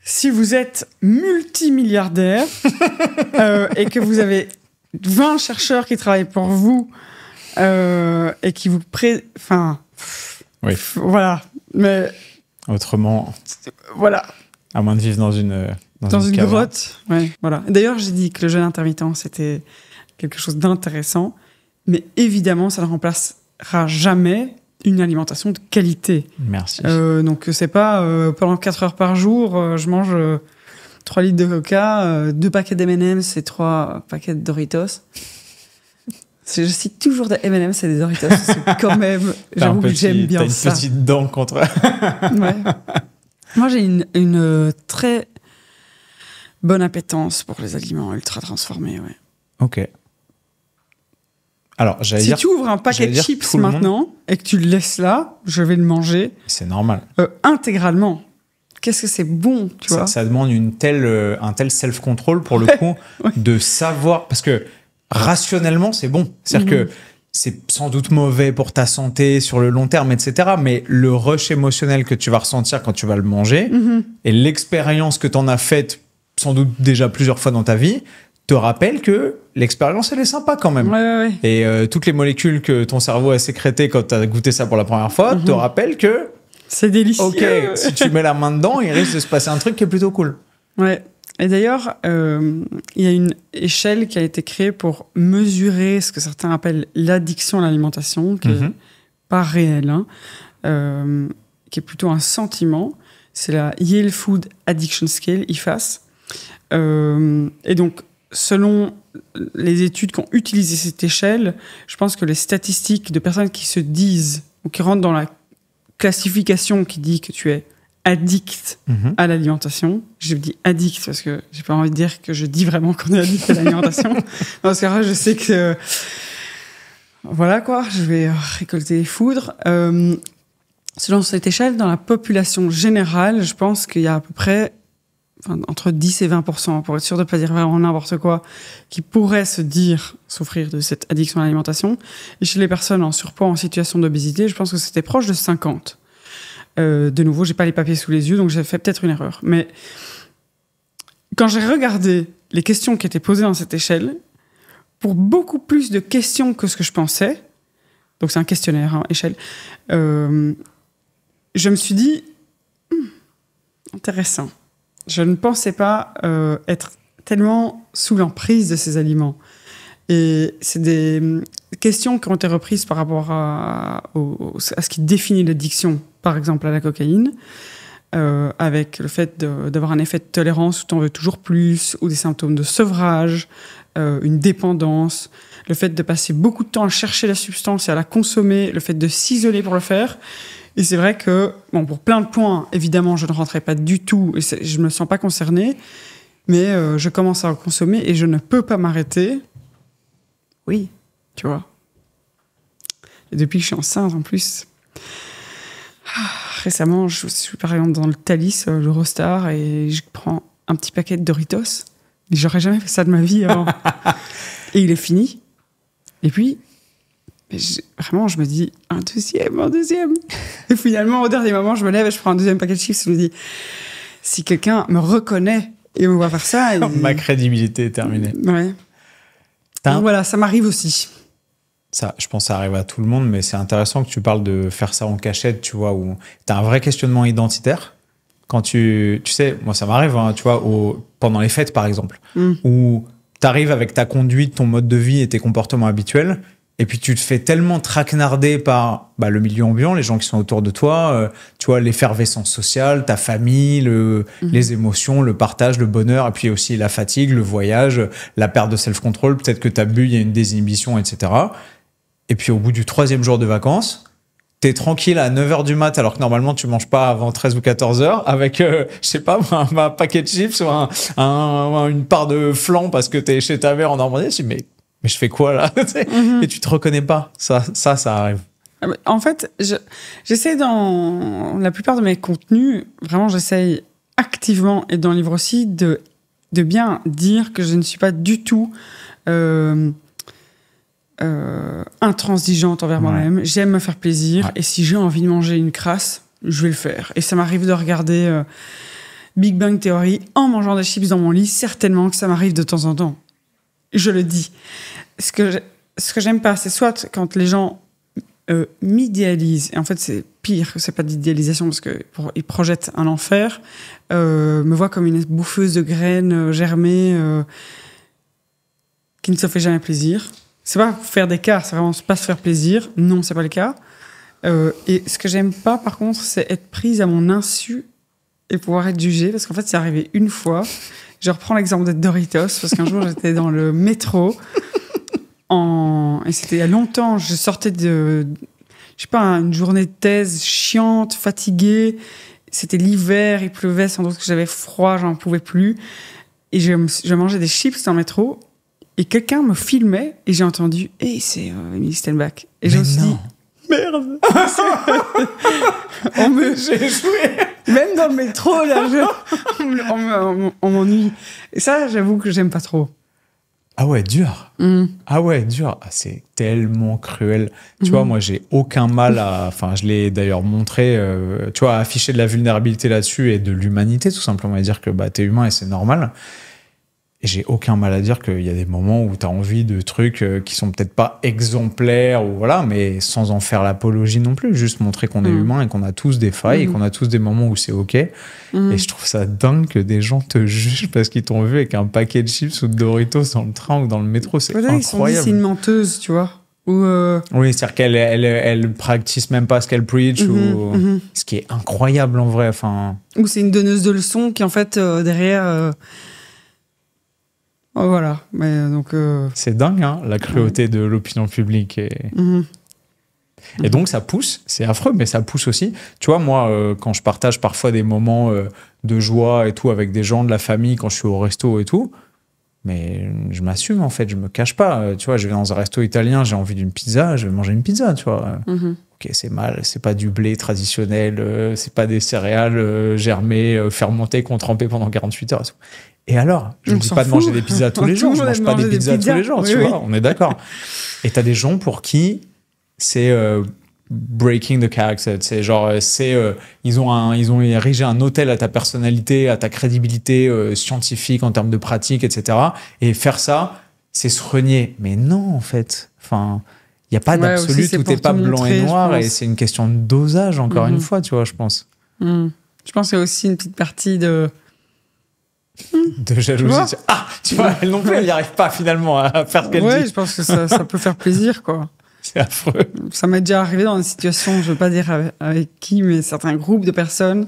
si vous êtes multimilliardaire et que vous avez 20 chercheurs qui travaillent pour vous et qui vous oui. Voilà. Mais autrement, voilà. À moins de vivre dans une grotte. Ouais, voilà. D'ailleurs, j'ai dit que le jeûne intermittent, c'était quelque chose d'intéressant, mais évidemment, ça ne remplacera jamais une alimentation de qualité. Merci. Donc, c'est pas pendant 4 heures par jour, je mange 3 litres de coca, 2 paquets d'M&M's et 3 paquets de Doritos. Je cite toujours des M&M's et des Doritos. C'est quand même, j'avoue que j'aime bien ça. T'as une petite dent contre... Ouais. Moi, j'ai une très bonne appétence pour les aliments ultra transformés. Ouais. Ok. Alors, si tu ouvres un paquet de chips maintenant et que tu le laisses là, je vais le manger. C'est normal. Intégralement. Qu'est-ce que c'est bon, tu vois. Ça demande un tel self-control pour le coup de savoir... Parce que rationnellement, c'est bon. C'est-à-dire que c'est sans doute mauvais pour ta santé sur le long terme, etc. Mais le rush émotionnel que tu vas ressentir quand tu vas le manger et l'expérience que tu en as faite sans doute déjà plusieurs fois dans ta vie te rappelle que l'expérience, elle est sympa quand même. Ouais. Et toutes les molécules que ton cerveau a sécrétées quand tu as goûté ça pour la première fois te rappellent que c'est délicieux. OK, si tu mets la main dedans, il risque de se passer un truc qui est plutôt cool. Ouais. Et d'ailleurs, il y a une échelle qui a été créée pour mesurer ce que certains appellent l'addiction à l'alimentation, qui est pas réelle, qui est plutôt un sentiment. C'est la Yale Food Addiction Scale, IFAS. Et donc, selon les études qui ont utilisé cette échelle, je pense que les statistiques de personnes qui se disent ou qui rentrent dans la classification qui dit que tu es addict à l'alimentation. Je dis addict parce que j'ai pas envie de dire que je dis vraiment qu'on est addict à l'alimentation. Parce que là, je sais que voilà quoi, je vais récolter les foudres. Selon cette échelle, dans la population générale, je pense qu'il y a à peu près entre 10 et 20%, pour être sûr de ne pas dire vraiment n'importe quoi, qui pourraient se dire souffrir de cette addiction à l'alimentation. Et chez les personnes en surpoids, en situation d'obésité, je pense que c'était proche de 50%. De nouveau, j'ai pas les papiers sous les yeux, donc j'ai fait peut-être une erreur. Mais quand j'ai regardé les questions qui étaient posées dans cette échelle, pour beaucoup plus de questions que ce que je pensais, donc c'est un questionnaire, échelle, je me suis dit, intéressant. Je ne pensais pas être tellement sous l'emprise de ces aliments. Et c'est des questions qui ont été reprises par rapport à ce qui définit l'addiction, par exemple à la cocaïne, avec le fait d'avoir un effet de tolérance où tu en veux toujours plus, ou des symptômes de sevrage, une dépendance, le fait de passer beaucoup de temps à chercher la substance et à la consommer, le fait de s'isoler pour le faire. Et c'est vrai que, bon, pour plein de points, évidemment, je ne rentrais pas du tout, et je ne me sens pas concernée, mais je commence à en consommer et je ne peux pas m'arrêter. Oui, tu vois. Et depuis que je suis enceinte, en plus, récemment, je suis par exemple dans le Thalys, l'Eurostar, et je prends un petit paquet de Doritos. Et j'aurais jamais fait ça de ma vie avant. Et il est fini. Et puis, vraiment, je me dis, un deuxième. Et finalement, au dernier moment, je me lève et je prends un deuxième paquet de chips. Et je me dis, si quelqu'un me reconnaît et me voit faire ça... Ma crédibilité est terminée. Ouais. Donc voilà, ça m'arrive aussi. Ça, je pense que ça arrive à tout le monde, mais c'est intéressant que tu parles de faire ça en cachette, tu vois, où tu as un vrai questionnement identitaire. Quand tu sais, moi ça m'arrive, hein, tu vois, pendant les fêtes par exemple, où tu arrives avec ta conduite, ton mode de vie et tes comportements habituels, et puis tu te fais tellement traquenarder par le milieu ambiant, les gens qui sont autour de toi, tu vois, l'effervescence sociale, ta famille, les émotions, le partage, le bonheur, et puis aussi la fatigue, le voyage, la perte de self-control, peut-être que tu as bu, il y a une désinhibition, etc. Et puis au bout du 3e jour de vacances, t'es tranquille à 9h du mat, alors que normalement tu manges pas avant 13 ou 14h, avec, je sais pas, un paquet de chips ou une part de flan parce que t'es chez ta mère en Normandie. Tu dis, mais je fais quoi là? Et tu te reconnais pas. Ça arrive. En fait, j'essaie dans la plupart de mes contenus, vraiment j'essaye activement, et dans le livre aussi, de bien dire que je ne suis pas du tout... intransigeante envers moi-même. J'aime me faire plaisir, et si j'ai envie de manger une crasse, je vais le faire. Et ça m'arrive de regarder Big Bang Theory en mangeant des chips dans mon lit, certainement que ça m'arrive de temps en temps. Je le dis. Ce que j'aime pas, c'est soit quand les gens m'idéalisent, et en fait c'est pire, c'est pas d'idéalisation parce qu'ils projettent un enfer, me voient comme une bouffeuse de graines germées qui ne se fait jamais plaisir. C'est pas faire d'écart, c'est vraiment pas se faire plaisir. Non, c'est pas le cas. Et ce que j'aime pas, par contre, c'est être prise à mon insu et pouvoir être jugée. Parce qu'en fait, c'est arrivé une fois. Je reprends l'exemple de Doritos, parce qu'un jour, j'étais dans le métro. Et c'était il y a longtemps. Je sortais de... Je sais pas, une journée de thèse chiante, fatiguée. C'était l'hiver, il pleuvait, sans doute que j'avais froid, j'en pouvais plus. Et je mangeais des chips dans le métro. Et quelqu'un me filmait et j'ai entendu « Hey, c'est Émilie Stenbach ». Et je me suis dit « Merde !» J'ai joué. Même dans le métro, là, on m'ennuie. Et ça, j'avoue que j'aime pas trop. Ah ouais, dur. Ah ouais, dur. Ah, c'est tellement cruel. Tu vois, moi, j'ai aucun mal à... Enfin, je l'ai d'ailleurs montré, tu vois, à afficher de la vulnérabilité là-dessus et de l'humanité, tout simplement, et dire que bah, t'es humain et c'est normal. Et j'ai aucun mal à dire qu'il y a des moments où t'as envie de trucs qui sont peut-être pas exemplaires, ou voilà, mais sans en faire l'apologie non plus. Juste montrer qu'on est humain et qu'on a tous des failles et qu'on a tous des moments où c'est OK. Et je trouve ça dingue que des gens te jugent parce qu'ils t'ont vu avec un paquet de chips ou de Doritos dans le train ou dans le métro. C'est Peut-être qu'ils se sont dit c'est une menteuse, tu vois. Ou Oui, c'est-à-dire qu'elle elle practice même pas ce qu'elle preach, ce qui est incroyable en vrai. Enfin... Ou c'est une donneuse de leçons qui, en fait, derrière... Oh, voilà. Mais, donc, c'est dingue, hein, la cruauté de l'opinion publique. Et donc, ça pousse. C'est affreux, mais ça pousse aussi. Tu vois, moi, quand je partage parfois des moments de joie et tout avec des gens de la famille, quand je suis au resto et tout, mais je m'assume, en fait. Je me cache pas. Tu vois, je vais dans un resto italien, j'ai envie d'une pizza, je vais manger une pizza, tu vois. Ok, c'est mal. C'est pas du blé traditionnel, c'est pas des céréales germées, fermentées, qu'on trempait pendant 48 heures et tout. Et alors, je ne dis pas de manger des pizzas tous les jours, je mange pas des pizzas tous les jours, tu vois, on est d'accord. Et t'as des gens pour qui c'est breaking the character, c'est genre, ils ont érigé un hôtel à ta personnalité, à ta crédibilité scientifique en termes de pratique, etc. Et faire ça, c'est se renier. Mais non, en fait, enfin, il n'y a pas d'absolu, tout n'est pas blanc et noir, et c'est une question de dosage, encore une fois, tu vois, je pense. Je pense qu'il y a aussi une petite partie de jalousie. Tu vois, elle non plus, elle n'y arrive pas finalement à faire ce qu'elle dit. Ouais, je pense que ça peut faire plaisir, quoi. C'est affreux. Ça m'est déjà arrivé dans des situations, je ne veux pas dire avec qui, mais certains groupes de personnes,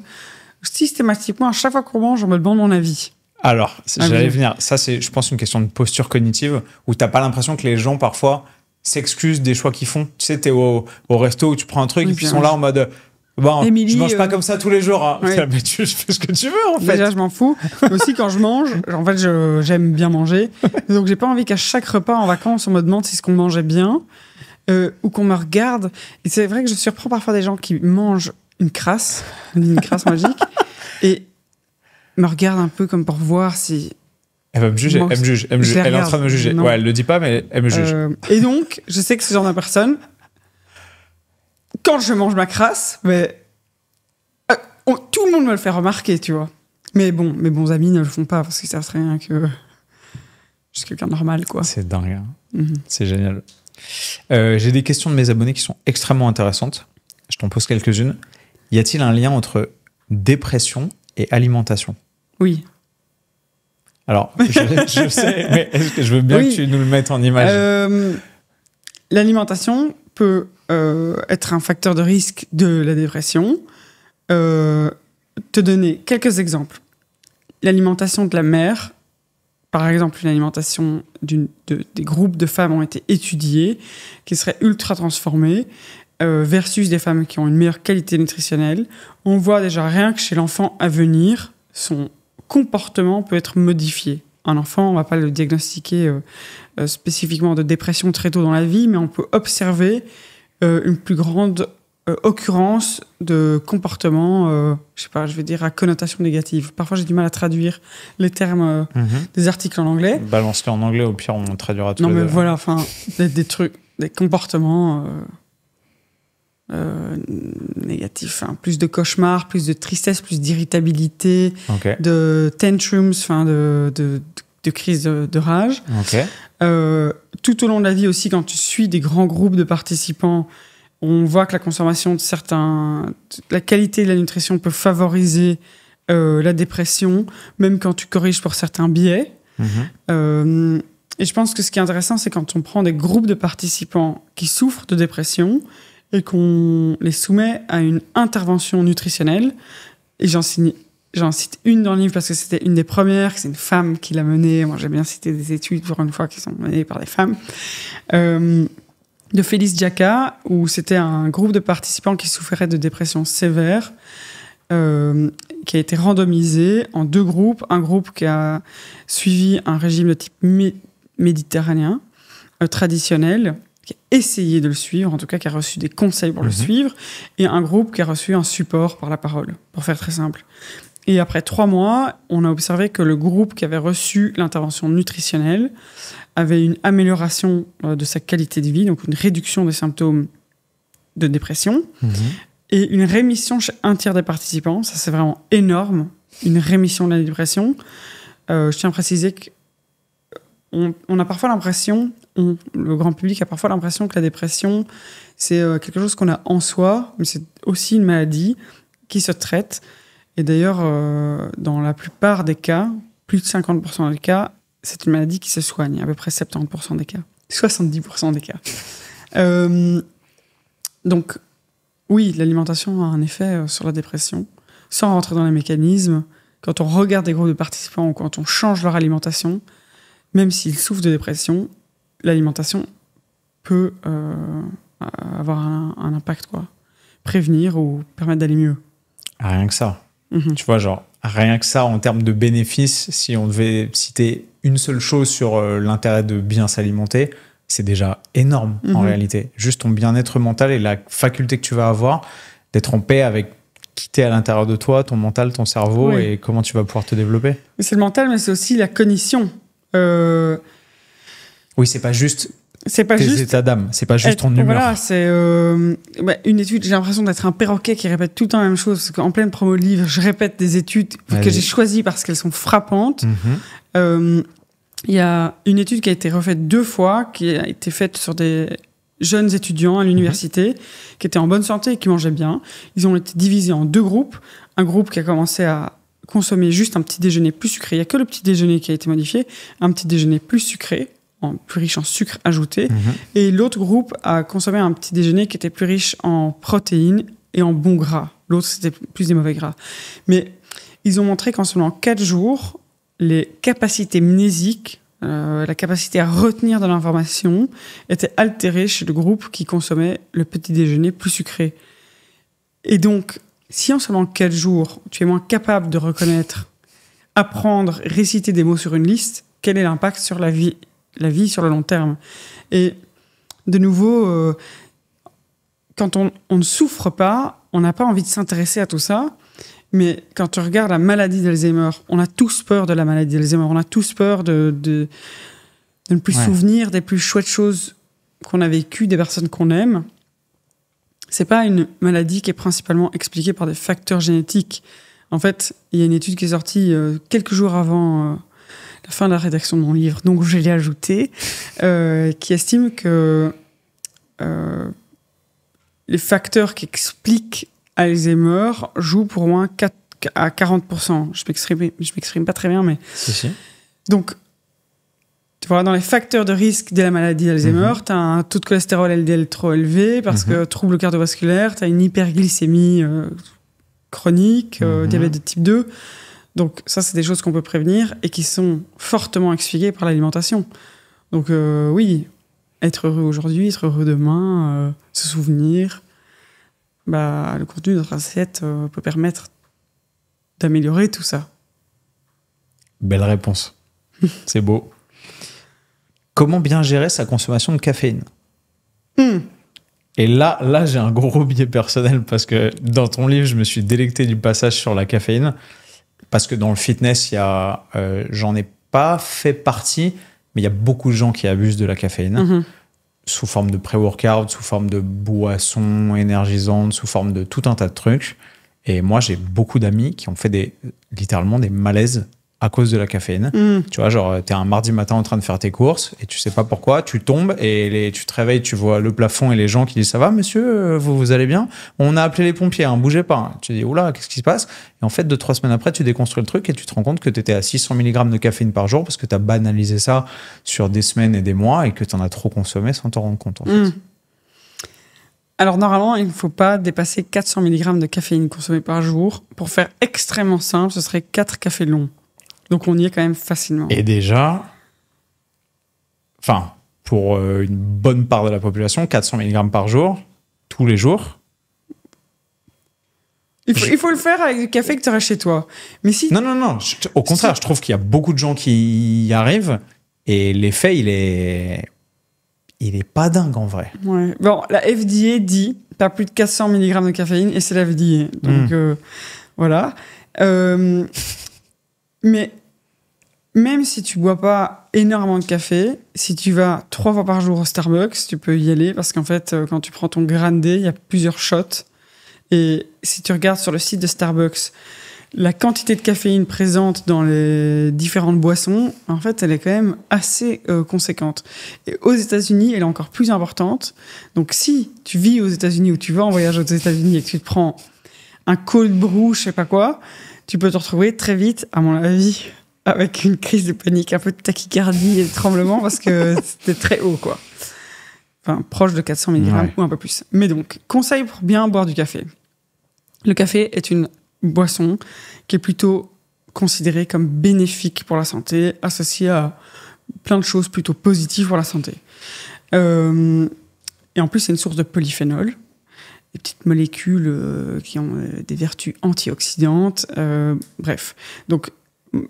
systématiquement, à chaque fois qu'on mange, on me demande mon avis. Alors, j'allais venir. Ça, c'est, je pense, une question de posture cognitive où tu n'as pas l'impression que les gens, parfois, s'excusent des choix qu'ils font. Tu sais, tu es au resto où tu prends un truc et puis ils sont là en mode... Bon, Émilie, je mange pas comme ça tous les jours. Hein. Ouais. Mais tu fais ce que tu veux, en fait. Déjà, je m'en fous. Mais aussi, quand je mange, en fait, j'aime bien manger. Donc, j'ai pas envie qu'à chaque repas en vacances, on me demande si ce qu'on mangeait bien ou qu'on me regarde. Et c'est vrai que je surprends parfois des gens qui mangent une crasse magique, et me regardent un peu comme pour voir si... Elle va me juger, elle me juge. Elle est en train de me juger. Non. Ouais, elle le dit pas, mais elle me juge. Et donc, je sais que ce genre de personne... Quand je mange ma crasse, mais tout le monde me le fait remarquer, tu vois. Mais bon, mes bons amis ne le font pas parce qu'ils savent très bien que je suis quelqu'un de normal, quoi. C'est dingue. Hein. C'est génial. J'ai des questions de mes abonnés qui sont extrêmement intéressantes. Je t'en pose quelques-unes. Y a-t-il un lien entre dépression et alimentation ? Oui. Alors, je sais, mais est-ce que je veux bien que tu nous le mettes en image ? L'alimentation peut être un facteur de risque de la dépression. Te donner quelques exemples. L'alimentation de la mère, par exemple, une alimentation des groupes de femmes ont été étudiés, qui seraient ultra transformées, versus des femmes qui ont une meilleure qualité nutritionnelle. On voit déjà rien que chez l'enfant à venir, son comportement peut être modifié. Un enfant, on ne va pas le diagnostiquer spécifiquement de dépression très tôt dans la vie, mais on peut observer une plus grande occurrence de comportements, je sais pas, je vais dire à connotation négative. Parfois, j'ai du mal à traduire les termes des articles en anglais. Balance-les en anglais, au pire, on traduira tout. Non, mais voilà, enfin, des trucs, des comportements négatifs, hein. Plus de cauchemars, plus de tristesse, plus d'irritabilité, de tantrums, enfin, de crises de rage. Tout au long de la vie aussi, quand tu suis des grands groupes de participants, on voit que la consommation de la qualité de la nutrition peut favoriser la dépression, même quand tu corriges pour certains biais. Et je pense que ce qui est intéressant, c'est quand on prend des groupes de participants qui souffrent de dépression et qu'on les soumet à une intervention nutritionnelle. Et j'en cite une dans le livre parce que c'était une des premières, c'est une femme qui l'a menée. Moi, j'aime bien citer des études, pour une fois, qui sont menées par des femmes. De Félix Jacka, où c'était un groupe de participants qui souffraient de dépression sévère, qui a été randomisé en deux groupes. Un groupe qui a suivi un régime de type méditerranéen, traditionnel, qui a essayé de le suivre, en tout cas qui a reçu des conseils pour le suivre, et un groupe qui a reçu un support par la parole, pour faire très simple. Et après 3 mois, on a observé que le groupe qui avait reçu l'intervention nutritionnelle avait une amélioration de sa qualité de vie, donc une réduction des symptômes de dépression et une rémission chez un tiers des participants. Ça, c'est vraiment énorme, une rémission de la dépression. Je tiens à préciser qu'on a parfois l'impression, le grand public a parfois l'impression que la dépression, c'est quelque chose qu'on a en soi, mais c'est aussi une maladie qui se traite. Et d'ailleurs, dans la plupart des cas, plus de 50% des cas, c'est une maladie qui se soigne, à peu près 70% des cas, 70% des cas. Donc, oui, l'alimentation a un effet sur la dépression. Sans rentrer dans les mécanismes, quand on regarde des groupes de participants ou quand on change leur alimentation, même s'ils souffrent de dépression, l'alimentation peut avoir un impact, quoi. Prévenir ou permettre d'aller mieux. Rien que ça. Tu vois, genre, rien que ça en termes de bénéfices, si on devait citer une seule chose sur l'intérêt de bien s'alimenter, c'est déjà énorme en réalité. Juste ton bien-être mental et la faculté que tu vas avoir d'être en paix avec qui t'es à l'intérieur de toi, ton mental, ton cerveau et comment tu vas pouvoir te développer. C'est le mental, mais c'est aussi la cognition. Oui, c'est pas juste tes états d'âme, c'est pas juste ton humeur. Voilà, c'est une étude, j'ai l'impression d'être un perroquet qui répète tout le temps la même chose, parce qu'en pleine promo de livre, je répète des études que j'ai choisies parce qu'elles sont frappantes. Il y a une étude qui a été refaite 2 fois, qui a été faite sur des jeunes étudiants à l'université, qui étaient en bonne santé et qui mangeaient bien. Ils ont été divisés en 2 groupes. Un groupe qui a commencé à consommer juste un petit déjeuner plus sucré. Il n'y a que le petit déjeuner qui a été modifié. Un petit déjeuner plus sucré, plus riche en sucre ajouté. Et l'autre groupe a consommé un petit déjeuner qui était plus riche en protéines et en bons gras. L'autre, c'était plus des mauvais gras. Mais ils ont montré qu'en seulement 4 jours, les capacités mnésiques, la capacité à retenir de l'information, étaient altérées chez le groupe qui consommait le petit déjeuner plus sucré. Et donc, si en seulement 4 jours, tu es moins capable de reconnaître, apprendre, réciter des mots sur une liste, quel est l'impact sur la vie sur le long terme? Et de nouveau, quand on ne souffre pas, on n'a pas envie de s'intéresser à tout ça. Mais quand tu regardes la maladie d'Alzheimer, on a tous peur de la maladie d'Alzheimer. On a tous peur de ne plus se souvenir des plus chouettes choses qu'on a vécues, des personnes qu'on aime. C'est pas une maladie qui est principalement expliquée par des facteurs génétiques. En fait, il y a une étude qui est sortie quelques jours avant la fin de la rédaction de mon livre, donc je l'ai ajouté, qui estime que les facteurs qui expliquent Alzheimer jouent pour au moins 4 à 40%. Je m'exprime pas très bien, mais... Si. Donc, tu vois, dans les facteurs de risque de la maladie d'Alzheimer, tu as un taux de cholestérol LDL trop élevé parce que trouble cardiovasculaire, tu as une hyperglycémie chronique, diabète de type 2. Donc ça, c'est des choses qu'on peut prévenir et qui sont fortement expliquées par l'alimentation. Donc oui, être heureux aujourd'hui, être heureux demain, se souvenir... le contenu de notre assiette peut permettre d'améliorer tout ça. Belle réponse. C'est beau. Comment bien gérer sa consommation de caféine? Et là, j'ai un gros biais personnel parce que dans ton livre, je me suis délecté du passage sur la caféine parce que dans le fitness, j'en ai pas fait partie, mais il y a beaucoup de gens qui abusent de la caféine. Sous forme de pré-workout, sous forme de boissons énergisantes, sous forme de tout un tas de trucs. Et moi, j'ai beaucoup d'amis qui ont fait littéralement des malaises à cause de la caféine. Tu vois, genre, t'es un mardi matin en train de faire tes courses et tu sais pas pourquoi, tu tombes et tu te réveilles, tu vois le plafond et les gens qui disent « Ça va, monsieur, vous allez bien ?» On a appelé les pompiers, bougez pas. Tu dis « Oula, qu'est-ce qui se passe ?» Et en fait, 2-3 semaines après, tu déconstruis le truc et tu te rends compte que t'étais à 600 mg de caféine par jour parce que t'as banalisé ça sur des semaines et des mois et que t'en as trop consommé sans t'en rendre compte, en fait. Alors, normalement, il ne faut pas dépasser 400 mg de caféine consommée par jour. Pour faire extrêmement simple, ce serait 4 cafés longs. Donc, on y est quand même facilement. Et déjà, pour une bonne part de la population, 400 mg par jour, tous les jours. Il faut le faire avec du café que tu auras chez toi. Mais si... Non. Au contraire, je trouve qu'il y a beaucoup de gens qui y arrivent et l'effet, il est pas dingue en vrai. Ouais. Bon, la FDA dit pas plus de 400 mg de caféine et c'est la FDA. Donc, voilà. Mais même si tu bois pas énormément de café, si tu vas 3 fois par jour au Starbucks, tu peux y aller parce qu'en fait, quand tu prends ton grande, il y a plusieurs shots. Et si tu regardes sur le site de Starbucks, la quantité de caféine présente dans les différentes boissons, en fait, elle est quand même assez conséquente. Et aux États-Unis, elle est encore plus importante. Donc, si tu vis aux États-Unis ou tu vas en voyage aux États-Unis et que tu te prends un cold brew, je sais pas quoi, tu peux te retrouver très vite, à mon avis, avec une crise de panique, un peu de tachycardie et de tremblement parce que c'était très haut, quoi. Enfin, proche de 400 mg ou un peu plus. Mais donc, conseil pour bien boire du café. Le café est une boisson qui est plutôt considérée comme bénéfique pour la santé, associée à plein de choses plutôt positives pour la santé. Et en plus, c'est une source de polyphénol, des petites molécules qui ont des vertus antioxydantes. Bref. Donc,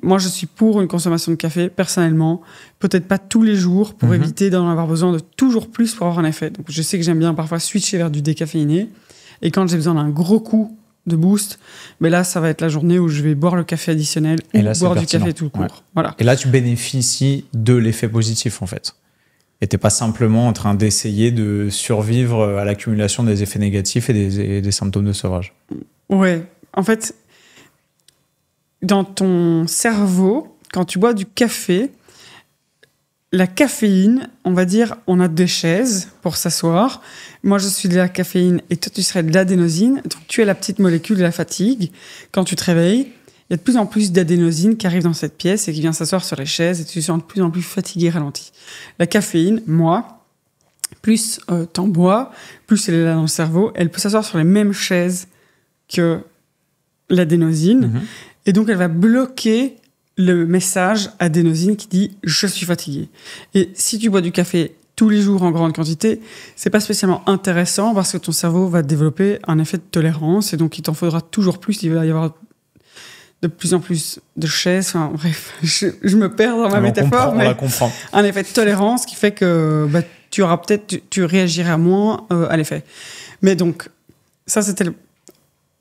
moi, je suis pour une consommation de café, personnellement. Peut-être pas tous les jours, pour éviter d'en avoir besoin de toujours plus pour avoir un effet. Donc, je sais que j'aime bien parfois switcher vers du décaféiné. Et quand j'ai besoin d'un gros coup de boost, mais là, ça va être la journée où je vais boire le café additionnel ou boire du café tout court. Ouais. Voilà. Et là, tu bénéficies de l'effet positif, en fait. Et t'es pas simplement en train d'essayer de survivre à l'accumulation des effets négatifs et des symptômes de sevrage. Ouais. En fait, dans ton cerveau, quand tu bois du café, la caféine, on va dire, on a 2 chaises pour s'asseoir. Moi, je suis de la caféine et toi, tu serais de l'adénosine. Donc, tu es la petite molécule de la fatigue. Quand tu te réveilles, il y a de plus en plus d'adénosine qui arrive dans cette pièce et qui vient s'asseoir sur les chaises et tu te sens de plus en plus fatigué, ralenti. La caféine, moi, plus t'en bois, plus elle est là dans le cerveau, elle peut s'asseoir sur les mêmes chaises que l'adénosine. Et donc, elle va bloquer le message adénosine qui dit « je suis fatigué ». Et si tu bois du café tous les jours en grande quantité, c'est pas spécialement intéressant parce que ton cerveau va développer un effet de tolérance et donc il t'en faudra toujours plus. Il va y avoir de plus en plus de chaises. Enfin, bref, je me perds dans ma métaphore, on la comprend. Un effet de tolérance qui fait que tu auras peut-être, tu réagiras moins à l'effet. Mais donc, ça c'était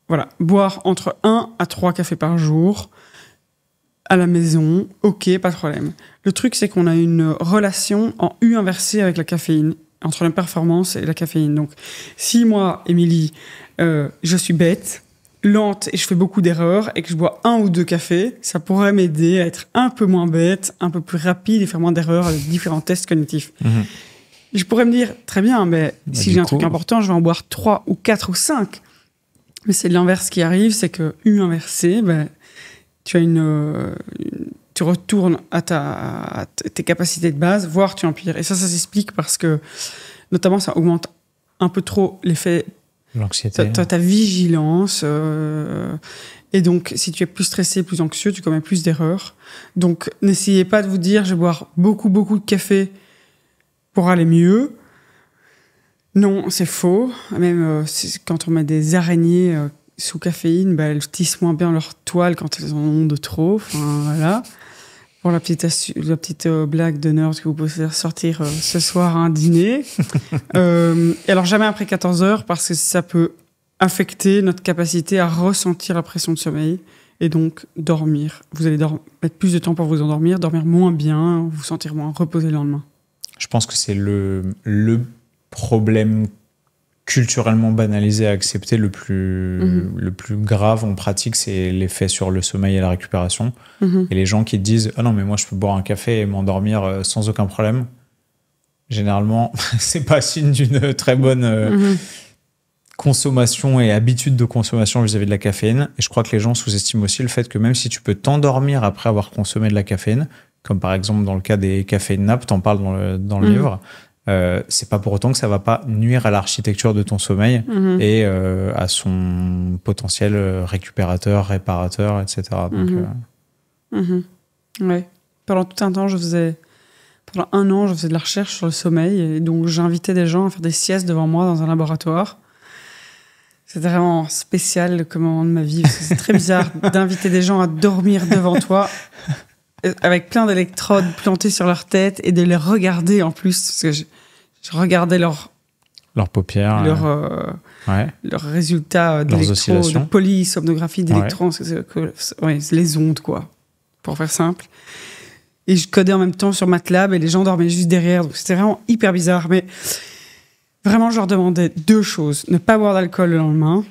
voilà, boire entre 1 à 3 cafés par jour à la maison, ok, pas de problème. Le truc, c'est qu'on a une relation en U inversée avec la caféine, entre la performance et la caféine. Donc, si moi, Émilie, je suis bête, lente et je fais beaucoup d'erreurs et que je bois 1 ou 2 cafés, ça pourrait m'aider à être un peu moins bête, un peu plus rapide et faire moins d'erreurs avec différents tests cognitifs. Je pourrais me dire, très bien, mais si j'ai un truc important, je vais en boire 3 ou 4 ou 5. Mais c'est l'inverse qui arrive, c'est que U inversé, tu as tu retournes à tes capacités de base, voire tu empires. Et ça s'explique parce que, notamment, ça augmente un peu trop l'effet... L'anxiété. Ta vigilance. Et donc, si tu es plus stressé, plus anxieux, tu commets plus d'erreurs. Donc, n'essayez pas de vous dire, je vais boire beaucoup, beaucoup de café pour aller mieux. Non, c'est faux. Même quand on met des araignées... sous caféine, elles tissent moins bien leur toile quand elles en ont de trop. Enfin, voilà. Pour la petite blague de nerd que vous pouvez sortir ce soir à un dîner. Et alors, jamais après 14 heures, parce que ça peut affecter notre capacité à ressentir la pression de sommeil et donc dormir. Vous allez mettre plus de temps pour vous endormir, dormir moins bien, vous sentir moins reposé le lendemain. Je pense que c'est le problème culturellement banalisé à accepter le plus grave en pratique, c'est l'effet sur le sommeil et la récupération. Et les gens qui disent « Ah non, mais moi, je peux boire un café et m'endormir sans aucun problème », généralement, c'est pas signe d'une très bonne consommation et habitude de consommation vis-à-vis de la caféine. Et je crois que les gens sous-estiment aussi le fait que même si tu peux t'endormir après avoir consommé de la caféine, comme par exemple dans le cas des caféine nappes, t'en parles dans le livre, c'est pas pour autant que ça va pas nuire à l'architecture de ton sommeil et à son potentiel récupérateur, réparateur, etc. Donc, ouais. Pendant tout un temps, pendant 1 an, je faisais de la recherche sur le sommeil et donc j'invitais des gens à faire des siestes devant moi dans un laboratoire. C'était vraiment spécial comme moment de ma vie parce que c'est très bizarre d'inviter des gens à dormir devant toi avec plein d'électrodes plantées sur leur tête et de les regarder en plus parce que je regardais leur Leurs paupières. Leurs résultats de polysomnographie d'électrons, c'est les ondes, quoi, pour faire simple. Et je codais en même temps sur MATLAB et les gens dormaient juste derrière. Donc c'était vraiment hyper bizarre. Mais vraiment, je leur demandais 2 choses. Ne pas boire d'alcool le lendemain.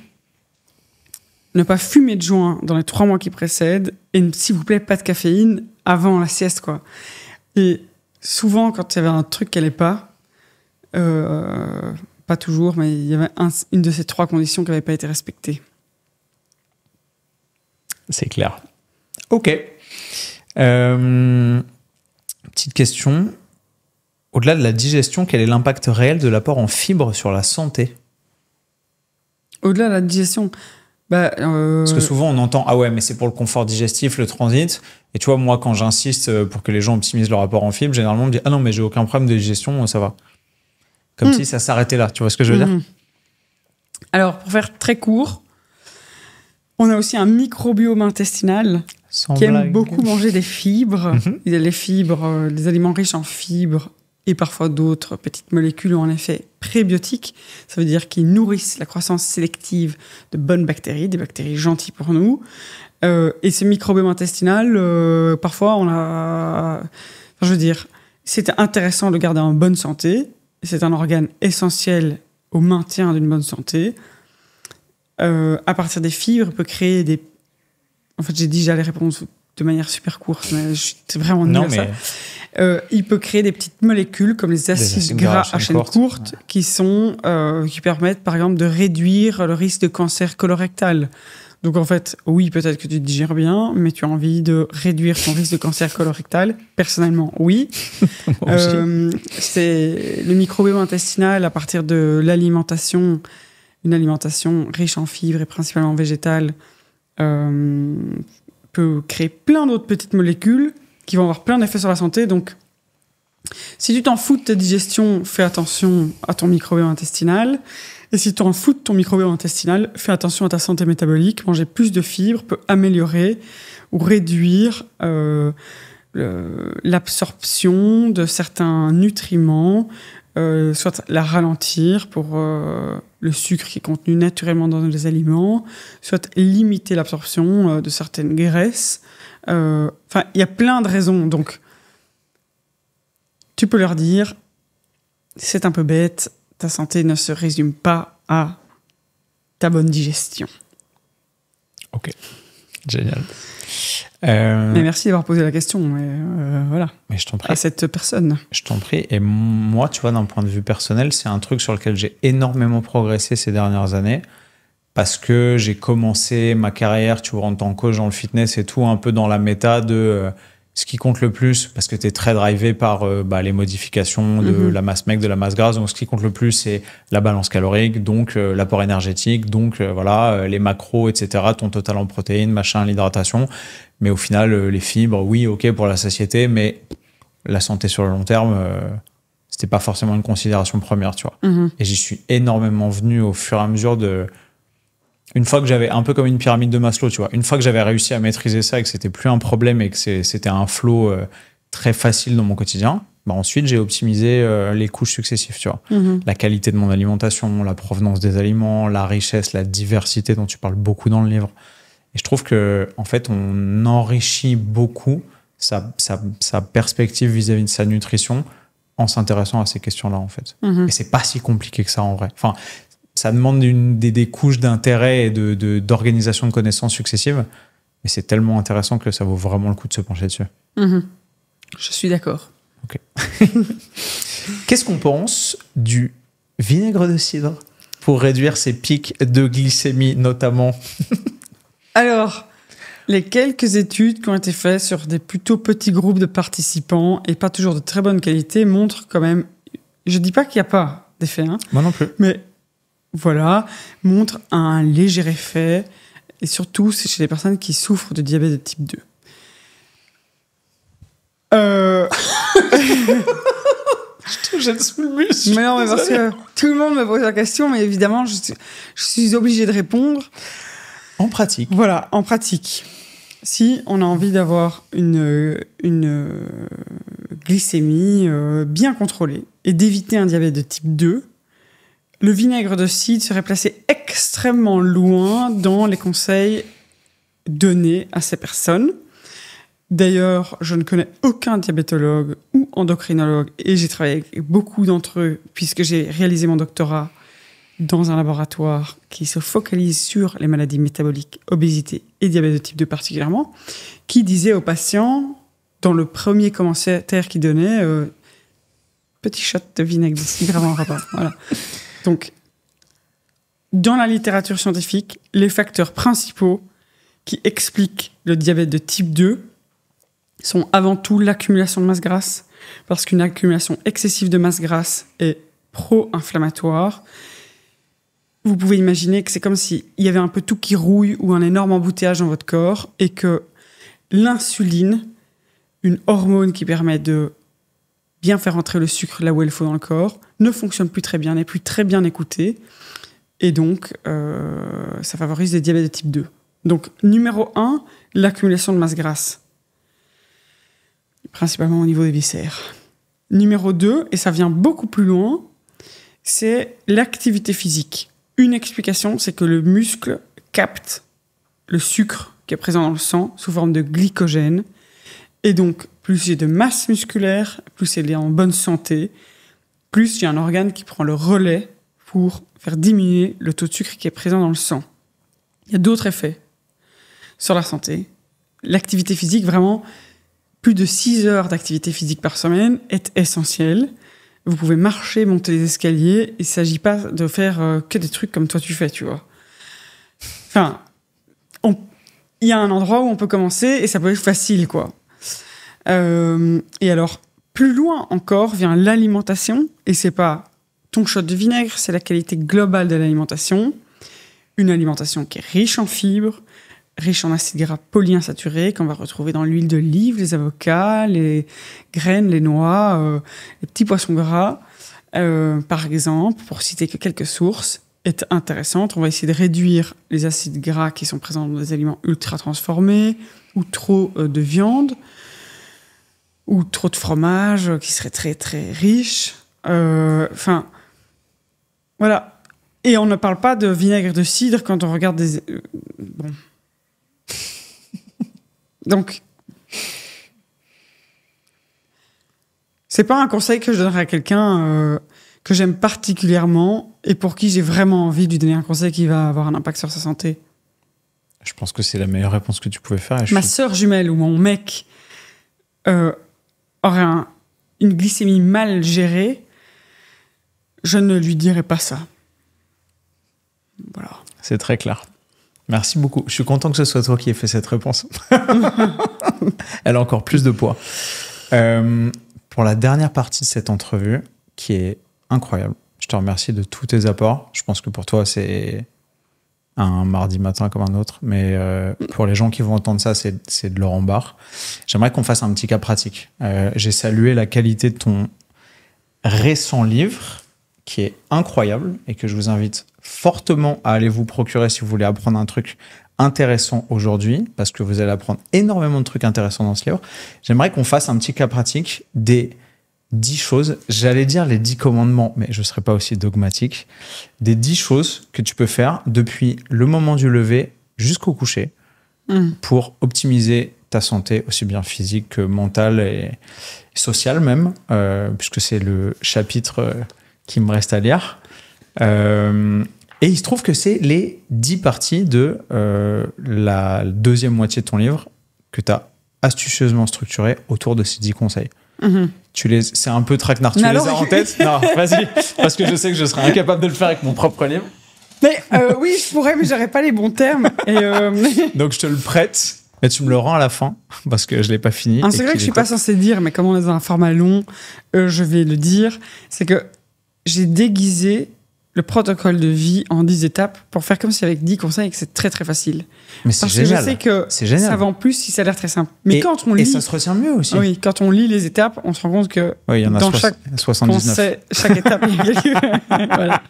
Ne pas fumer de joint dans les 3 mois qui précèdent. Et s'il vous plaît, pas de caféine avant la sieste, quoi. Et souvent, quand il y avait un truc qui n'allait pas, pas toujours, mais il y avait une de ces 3 conditions qui n'avait pas été respectée. C'est clair. Ok. Petite question. Au-delà de la digestion, quel est l'impact réel de l'apport en fibres sur la santé ? Au-delà de la digestion, parce que souvent on entend ah ouais, mais c'est pour le confort digestif, le transit. Et tu vois, moi quand j'insiste pour que les gens optimisent leur apport en fibres, généralement on me dit ah non, mais j'ai aucun problème de digestion, ça va. Comme si ça s'arrêtait là. Tu vois ce que je veux dire ? Alors pour faire très court, on a aussi un microbiome intestinal qui aime beaucoup manger des fibres. Il y a les fibres, des aliments riches en fibres et parfois d'autres petites molécules ont en effet prébiotiques. Ça veut dire qu'ils nourrissent la croissance sélective de bonnes bactéries, des bactéries gentilles pour nous. Et ce microbiome intestinal, parfois, c'est intéressant de le garder en bonne santé. C'est un organe essentiel au maintien d'une bonne santé. À partir des fibres, il peut créer des... En fait, j'ai dit j'allais répondre de manière super courte, mais c'est vraiment nul à ça. Il peut créer des petites molécules comme les acides gras à chaîne courte qui permettent, par exemple, de réduire le risque de cancer colorectal. Donc, en fait, oui, peut-être que tu digères bien, mais tu as envie de réduire ton risque de cancer colorectal. Personnellement, oui. C'est le microbiome intestinal à partir de l'alimentation, une alimentation riche en fibres et principalement végétale, peut créer plein d'autres petites molécules qui vont avoir plein d'effets sur la santé. Donc, si tu t'en fous de ta digestion, fais attention à ton microbiome intestinal. Et si tu t'en fous de ton microbiome intestinal, fais attention à ta santé métabolique. Manger plus de fibres peut améliorer ou réduire l'absorption de certains nutriments, soit la ralentir pour le sucre qui est contenu naturellement dans les aliments, soit limiter l'absorption de certaines graisses. Il y a plein de raisons. Donc, tu peux leur dire, c'est un peu bête, ta santé ne se résume pas à ta bonne digestion. Ok, génial. Mais merci d'avoir posé la question. Voilà. Mais je t'en prie. À cette personne. Je t'en prie. Et moi, tu vois, d'un point de vue personnel, c'est un truc sur lequel j'ai énormément progressé ces dernières années parce que j'ai commencé ma carrière, tu vois, en tant que coach dans le fitness et tout, un peu dans la méta de ce qui compte le plus, parce que tu es très drivé par les modifications de la masse maigre, de la masse grasse. Donc, ce qui compte le plus, c'est la balance calorique, donc l'apport énergétique, donc les macros, etc., ton total en protéines, machin, l'hydratation. Mais au final, les fibres, oui, ok, pour la satiété, mais la santé sur le long terme, c'était pas forcément une considération première, tu vois. Et j'y suis énormément venu au fur et à mesure de... Une fois que j'avais, un peu comme une pyramide de Maslow, tu vois, une fois que j'avais réussi à maîtriser ça et que c'était plus un problème et que c'était un flow très facile dans mon quotidien, ensuite j'ai optimisé les couches successives, tu vois. La qualité de mon alimentation, la provenance des aliments, la richesse, la diversité dont tu parles beaucoup dans le livre. Et je trouve que, en fait, on enrichit beaucoup sa perspective vis-à-vis de sa nutrition en s'intéressant à ces questions-là, en fait. Et c'est pas si compliqué que ça, en vrai. Enfin, ça demande des couches d'intérêt et d'organisation de connaissances successives, mais c'est tellement intéressant que ça vaut vraiment le coup de se pencher dessus. Je suis d'accord. Ok. Qu'est-ce qu'on pense du vinaigre de cidre pour réduire ces pics de glycémie, notamment? Alors, les quelques études qui ont été faites sur des plutôt petits groupes de participants et pas toujours de très bonne qualité montrent quand même... Je dis pas qu'il n'y a pas d'effet, hein, moi non plus. Mais voilà, montrent un léger effet. Et surtout, c'est chez les personnes qui souffrent de diabète de type 2. Je te jette sous le muscle. Mais non, mais parce que tout le monde me pose la question, mais évidemment, je suis obligée de répondre. En pratique. Voilà, en pratique. Si on a envie d'avoir une glycémie bien contrôlée et d'éviter un diabète de type 2, le vinaigre de cidre serait placé extrêmement loin dans les conseils donnés à ces personnes. D'ailleurs, je ne connais aucun diabétologue ou endocrinologue et j'ai travaillé avec beaucoup d'entre eux puisque j'ai réalisé mon doctorat dans un laboratoire qui se focalise sur les maladies métaboliques, obésité et diabète de type 2 particulièrement, qui disait aux patients, dans le premier commentaire qu'il donnait, petit shot de vinaigre de cidre avant un repas. Voilà. Donc, dans la littérature scientifique, les facteurs principaux qui expliquent le diabète de type 2 sont avant tout l'accumulation de masse grasse, parce qu'une accumulation excessive de masse grasse est pro-inflammatoire. Vous pouvez imaginer que c'est comme s'il y avait un peu tout qui rouille ou un énorme embouteillage dans votre corps et que l'insuline, une hormone qui permet de bien faire entrer le sucre là où il faut dans le corps, ne fonctionne plus très bien, n'est plus très bien écoutée. Et donc, ça favorise les diabètes de type 2. Donc, numéro 1, l'accumulation de masse grasse. Principalement au niveau des viscères. Numéro 2, et ça vient beaucoup plus loin, c'est l'activité physique. Une explication, c'est que le muscle capte le sucre qui est présent dans le sang sous forme de glycogène. Et donc, plus j'ai de masse musculaire, plus elle est en bonne santé, plus j'ai un organe qui prend le relais pour faire diminuer le taux de sucre qui est présent dans le sang. Il y a d'autres effets sur la santé. L'activité physique, vraiment, plus de 6 heures d'activité physique par semaine est essentielle. Vous pouvez marcher, monter les escaliers. Il ne s'agit pas de faire que des trucs comme toi tu fais, tu vois. Enfin, il y a un endroit où on peut commencer et ça peut être facile, quoi. Et alors, plus loin encore vient l'alimentation. Et c'est pas ton shot de vinaigre, c'est la qualité globale de l'alimentation. Une alimentation qui est riche en fibres, riche en acides gras polyinsaturés qu'on va retrouver dans l'huile d'olive, les avocats, les graines, les noix, les petits poissons gras, par exemple, pour citer que quelques sources, est intéressante. On va essayer de réduire les acides gras qui sont présents dans des aliments ultra transformés, ou trop de viande, ou trop de fromage qui serait très très riche. Enfin, voilà. Et on ne parle pas de vinaigre de cidre quand on regarde des... bon... Donc, c'est pas un conseil que je donnerais à quelqu'un que j'aime particulièrement et pour qui j'ai vraiment envie de lui donner un conseil qui va avoir un impact sur sa santé. Je pense que c'est la meilleure réponse que tu pouvais faire. Ma sœur jumelle ou mon mec aurait une glycémie mal gérée, je ne lui dirais pas ça. Voilà. C'est très clair. Merci beaucoup. Je suis content que ce soit toi qui aies fait cette réponse. Elle a encore plus de poids. Pour la dernière partie de cette entrevue, qui est incroyable, je te remercie de tous tes apports. Je pense que pour toi, c'est un mardi matin comme un autre. Mais pour les gens qui vont entendre ça, c'est de l'or en barre. J'aimerais qu'on fasse un petit cas pratique. J'ai salué la qualité de ton récent livre, qui est incroyable et que je vous invite fortement à aller vous procurer si vous voulez apprendre un truc intéressant aujourd'hui, parce que vous allez apprendre énormément de trucs intéressants dans ce livre. J'aimerais qu'on fasse un petit cas pratique des 10 choses, j'allais dire les 10 commandements, mais je ne serai pas aussi dogmatique, des 10 choses que tu peux faire depuis le moment du lever jusqu'au coucher pour optimiser ta santé, aussi bien physique que mentale et sociale même, puisque c'est le chapitre qui me reste à lire. Et il se trouve que c'est les 10 parties de la deuxième moitié de ton livre que tu as astucieusement structuré autour de ces 10 conseils. C'est un peu traquenard, tu les as en tête? Non, vas-y, parce que je sais que je serais incapable de le faire avec mon propre livre. Mais oui, je pourrais, mais j'aurais pas les bons termes. Donc je te le prête, mais tu me le rends à la fin, parce que je l'ai pas fini. Un secret que je suis pas censé dire, mais comme on est dans un format long, je vais le dire, c'est que j'ai déguisé le protocole de vie en 10 étapes pour faire comme si avec 10 conseils et que c'est très très facile. Mais c'est génial. Parce que je sais que ça va en plus si ça a l'air très simple. Mais quand on lit... Et ça se retient mieux aussi. Oui, quand on lit les étapes, on se rend compte que oui, il y en a dans chaque 79. Chaque étape, il y a quelques... voilà.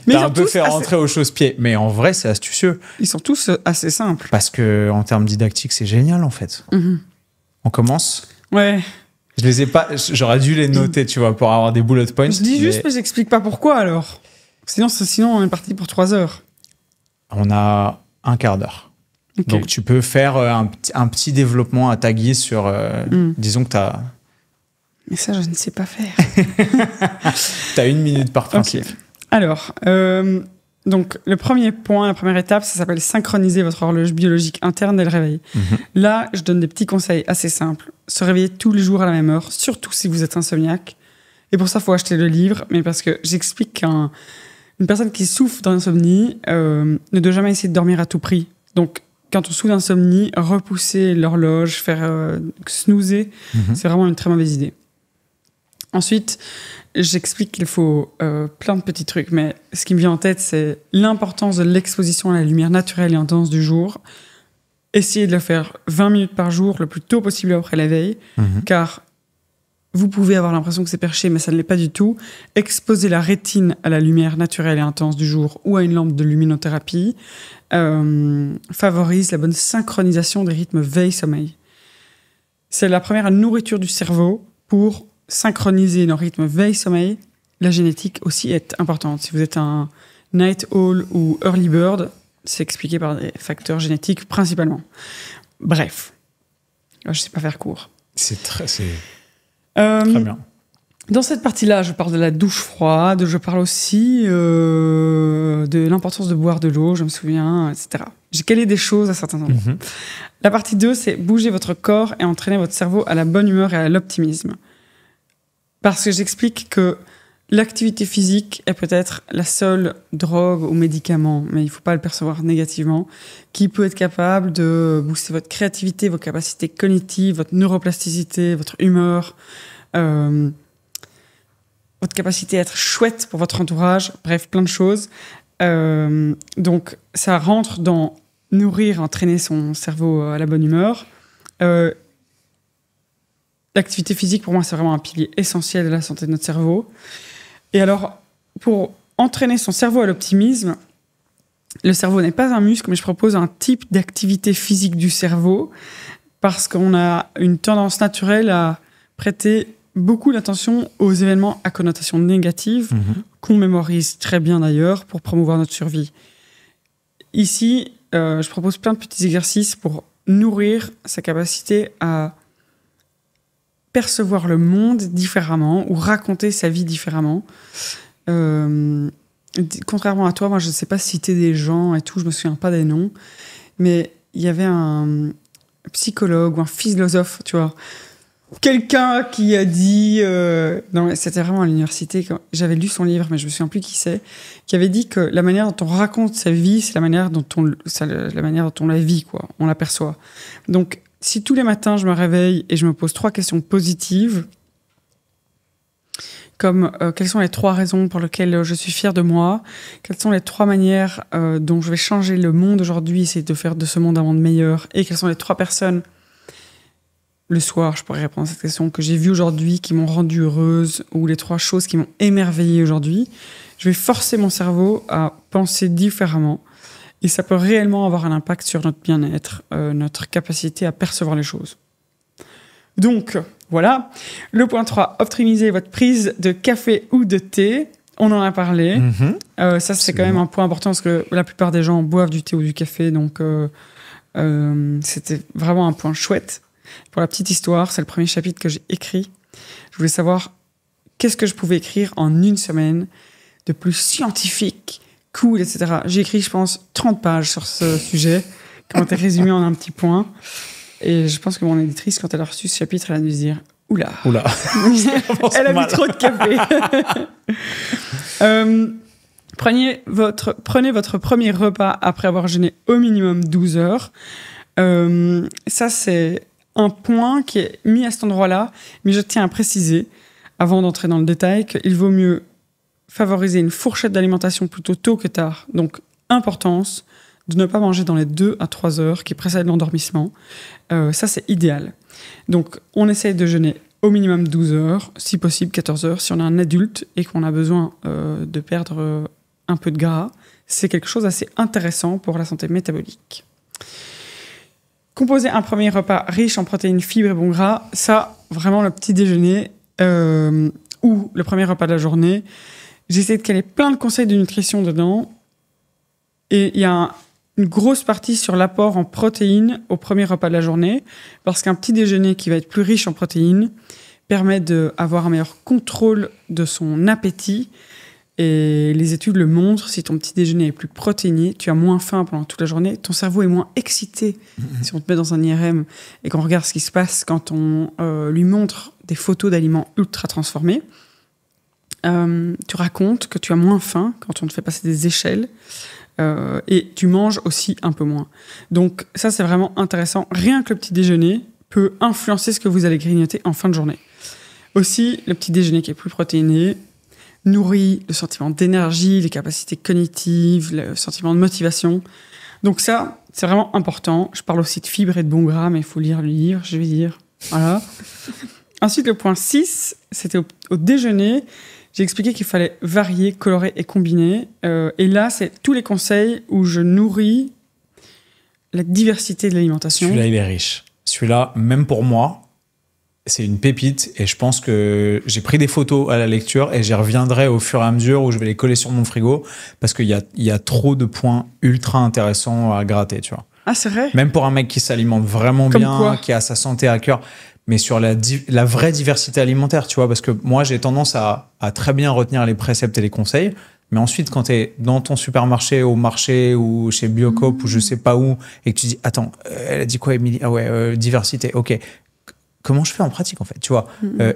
Mais t'as un peu fait rentrer au chausse-pied. Mais en vrai, c'est astucieux. Ils sont tous assez simples. Parce qu'en termes didactiques, c'est génial en fait. On commence. Ouais. Je les ai pas... J'aurais dû les noter, tu vois, pour avoir des bullet points. Je dis juste, mais j'explique pas pourquoi alors. Sinon, on est parti pour 3 heures. On a un quart d'heure. Ok. Donc, tu peux faire un petit développement à taguer sur... Disons que tu as... Mais ça, je ne sais pas faire. Tu as 1 minute par principe. Ok. Alors, donc, le premier point, la première étape, ça s'appelle synchroniser votre horloge biologique interne dès le réveil. Là, je donne des petits conseils assez simples. Se réveiller tous les jours à la même heure, surtout si vous êtes insomniaque. Et pour ça, il faut acheter le livre, mais parce que j'explique qu'une personne qui souffre d'insomnie ne doit jamais essayer de dormir à tout prix. Donc, quand on souffre d'insomnie, repousser l'horloge, faire snoozer, c'est vraiment une très mauvaise idée. Ensuite, j'explique qu'il faut plein de petits trucs, mais ce qui me vient en tête, c'est l'importance de l'exposition à la lumière naturelle et intense du jour. Essayez de le faire 20 minutes par jour, le plus tôt possible après l'éveil, car vous pouvez avoir l'impression que c'est perché, mais ça ne l'est pas du tout. Exposer la rétine à la lumière naturelle et intense du jour ou à une lampe de luminothérapie favorise la bonne synchronisation des rythmes veille-sommeil. C'est la première nourriture du cerveau pour synchroniser nos rythmes veille-sommeil. La génétique aussi est importante. Si vous êtes un night owl ou early bird, c'est expliqué par des facteurs génétiques principalement. Bref, je ne sais pas faire court. C'est très bien. Dans cette partie-là, je parle de la douche froide, je parle aussi de l'importance de boire de l'eau, je me souviens, etc. J'ai calé des choses à certains endroits. La partie 2, c'est bouger votre corps et entraîner votre cerveau à la bonne humeur et à l'optimisme. Parce que j'explique que l'activité physique est peut-être la seule drogue ou médicament, mais il ne faut pas le percevoir négativement, qui peut être capable de booster votre créativité, vos capacités cognitives, votre neuroplasticité, votre humeur, votre capacité à être chouette pour votre entourage, bref, plein de choses. Donc, ça rentre dans nourrir, entraîner son cerveau à la bonne humeur. L'activité physique, pour moi, c'est vraiment un pilier essentiel de la santé de notre cerveau. Et alors, pour entraîner son cerveau à l'optimisme, le cerveau n'est pas un muscle, mais je propose un type d'activité physique du cerveau parce qu'on a une tendance naturelle à prêter beaucoup d'attention aux événements à connotation négative, qu'on mémorise très bien d'ailleurs pour promouvoir notre survie. Ici, je propose plein de petits exercices pour nourrir sa capacité à percevoir le monde différemment ou raconter sa vie différemment. Contrairement à toi, moi je ne sais pas citer des gens et tout, je me souviens pas des noms, mais il y avait un psychologue ou un philosophe, tu vois, quelqu'un qui a dit, non, c'était vraiment à l'université, j'avais lu son livre, mais je me souviens plus qui c'est, qui avait dit que la manière dont on raconte sa vie, c'est la manière dont on la vit, quoi, on l'aperçoit. Donc, si tous les matins je me réveille et je me pose 3 questions positives, comme quelles sont les 3 raisons pour lesquelles je suis fière de moi, quelles sont les 3 manières dont je vais changer le monde aujourd'hui, essayer de faire de ce monde un monde meilleur, et quelles sont les 3 personnes, le soir, je pourrais répondre à cette question, que j'ai vues aujourd'hui, qui m'ont rendue heureuse, ou les 3 choses qui m'ont émerveillée aujourd'hui, je vais forcer mon cerveau à penser différemment. Et ça peut réellement avoir un impact sur notre bien-être, notre capacité à percevoir les choses. Donc, voilà. Le point 3, optimiser votre prise de café ou de thé. On en a parlé. Ça, c'est quand même un point important parce que la plupart des gens boivent du thé ou du café. Donc, c'était vraiment un point chouette. Pour la petite histoire, c'est le premier chapitre que j'ai écrit. Je voulais savoir qu'est-ce que je pouvais écrire en une semaine de plus scientifique, cool, etc. J'ai écrit, je pense, 30 pages sur ce sujet, comment t'es résumé en un petit point. Et je pense que mon éditrice, quand elle a reçu ce chapitre, elle a dû se dire « Oula !» Elle a bu trop de café. Prenez votre premier repas après avoir jeûné au minimum 12 heures. Ça, c'est un point qui est mis à cet endroit-là, mais je tiens à préciser, avant d'entrer dans le détail, qu'il vaut mieux favoriser une fourchette d'alimentation plutôt tôt que tard. Donc, importance de ne pas manger dans les 2 à 3 heures qui précèdent l'endormissement. Ça, c'est idéal. Donc, on essaye de jeûner au minimum 12 heures, si possible 14 heures. Si on est un adulte et qu'on a besoin de perdre un peu de gras, c'est quelque chose d'assez intéressant pour la santé métabolique. Composer un premier repas riche en protéines, fibres et bons gras, ça, vraiment le petit déjeuner ou le premier repas de la journée, J'ai essayé de caler plein de conseils de nutrition dedans. Et il y a une grosse partie sur l'apport en protéines au premier repas de la journée, parce qu'un petit déjeuner qui va être plus riche en protéines permet d'avoir un meilleur contrôle de son appétit. Et les études le montrent, si ton petit déjeuner est plus protéiné, tu as moins faim pendant toute la journée, ton cerveau est moins excité. Si on te met dans un IRM et qu'on regarde ce qui se passe quand on lui montre des photos d'aliments ultra transformés, tu racontes que tu as moins faim quand on te fait passer des échelles. Et tu manges aussi un peu moins. Donc ça, c'est vraiment intéressant. Rien que le petit déjeuner peut influencer ce que vous allez grignoter en fin de journée. Aussi, le petit déjeuner qui est plus protéiné nourrit le sentiment d'énergie, les capacités cognitives, le sentiment de motivation. Donc ça, c'est vraiment important. Je parle aussi de fibres et de bons gras, mais il faut lire le livre, je vais dire. Voilà. Ensuite, le point 6, c'était au déjeuner. J'ai expliqué qu'il fallait varier, colorer et combiner. Et là, c'est tous les conseils où je nourris la diversité de l'alimentation. Celui-là, il est riche. Celui-là, même pour moi, c'est une pépite. Et je pense que j'ai pris des photos à la lecture et j'y reviendrai au fur et à mesure où je vais les coller sur mon frigo parce qu'il y a trop de points ultra intéressants à gratter, tu vois. Ah, c'est vrai? Même pour un mec qui s'alimente vraiment Comme bien, quoi? qui a sa santé à cœur, mais sur la vraie diversité alimentaire, tu vois, parce que moi, j'ai tendance à très bien retenir les préceptes et les conseils, mais ensuite, quand tu es dans ton supermarché, au marché, ou chez Biocoop, ou je sais pas où, et que tu dis, attends, elle a dit quoi, Émilie? Ah ouais, diversité, ok. Comment je fais en pratique, en fait, tu vois?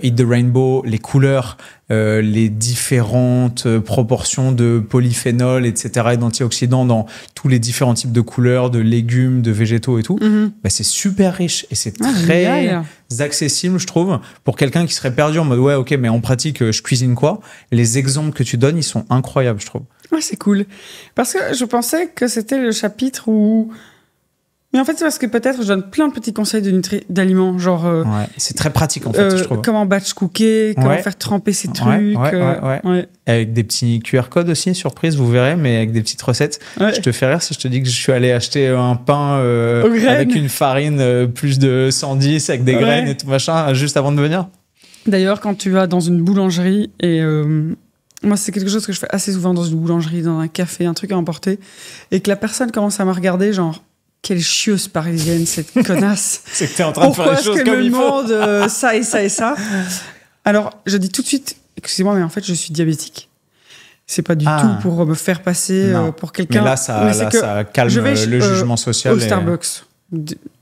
Eat the Rainbow, les couleurs, les différentes proportions de polyphénol, etc., et d'antioxydants dans tous les différents types de couleurs, de légumes, de végétaux et tout, bah, c'est super riche et c'est très accessible, je trouve, pour quelqu'un qui serait perdu en mode, ouais, ok, mais en pratique, je cuisine quoi? Les exemples que tu donnes, ils sont incroyables, je trouve. Ouais, c'est cool. Parce que je pensais que c'était le chapitre où... Mais en fait, c'est parce que peut-être je donne plein de petits conseils d'aliments, genre... ouais, c'est très pratique, en fait, je trouve. Comment batch cooker, comment faire tremper ces trucs. Ouais. Avec des petits QR codes aussi, surprise, vous verrez, mais avec des petites recettes. Ouais. Je te fais rire si je te dis que je suis allé acheter un pain avec une farine plus de 110, avec des graines et tout machin, juste avant de venir. D'ailleurs, quand tu vas dans une boulangerie, et moi, c'est quelque chose que je fais assez souvent dans une boulangerie, dans un café, un truc à emporter, et que la personne commence à me regarder, genre... Quelle chieuse parisienne, cette connasse. C'est que t'es en train de faire les choses comme il faut. Pourquoi est-ce qu'elle me demande ça et ça et ça? Alors, je dis tout de suite, excusez-moi, mais en fait, je suis diabétique. C'est pas du tout pour me faire passer pour quelqu'un. Mais là, ça calme le jugement social. Au Starbucks.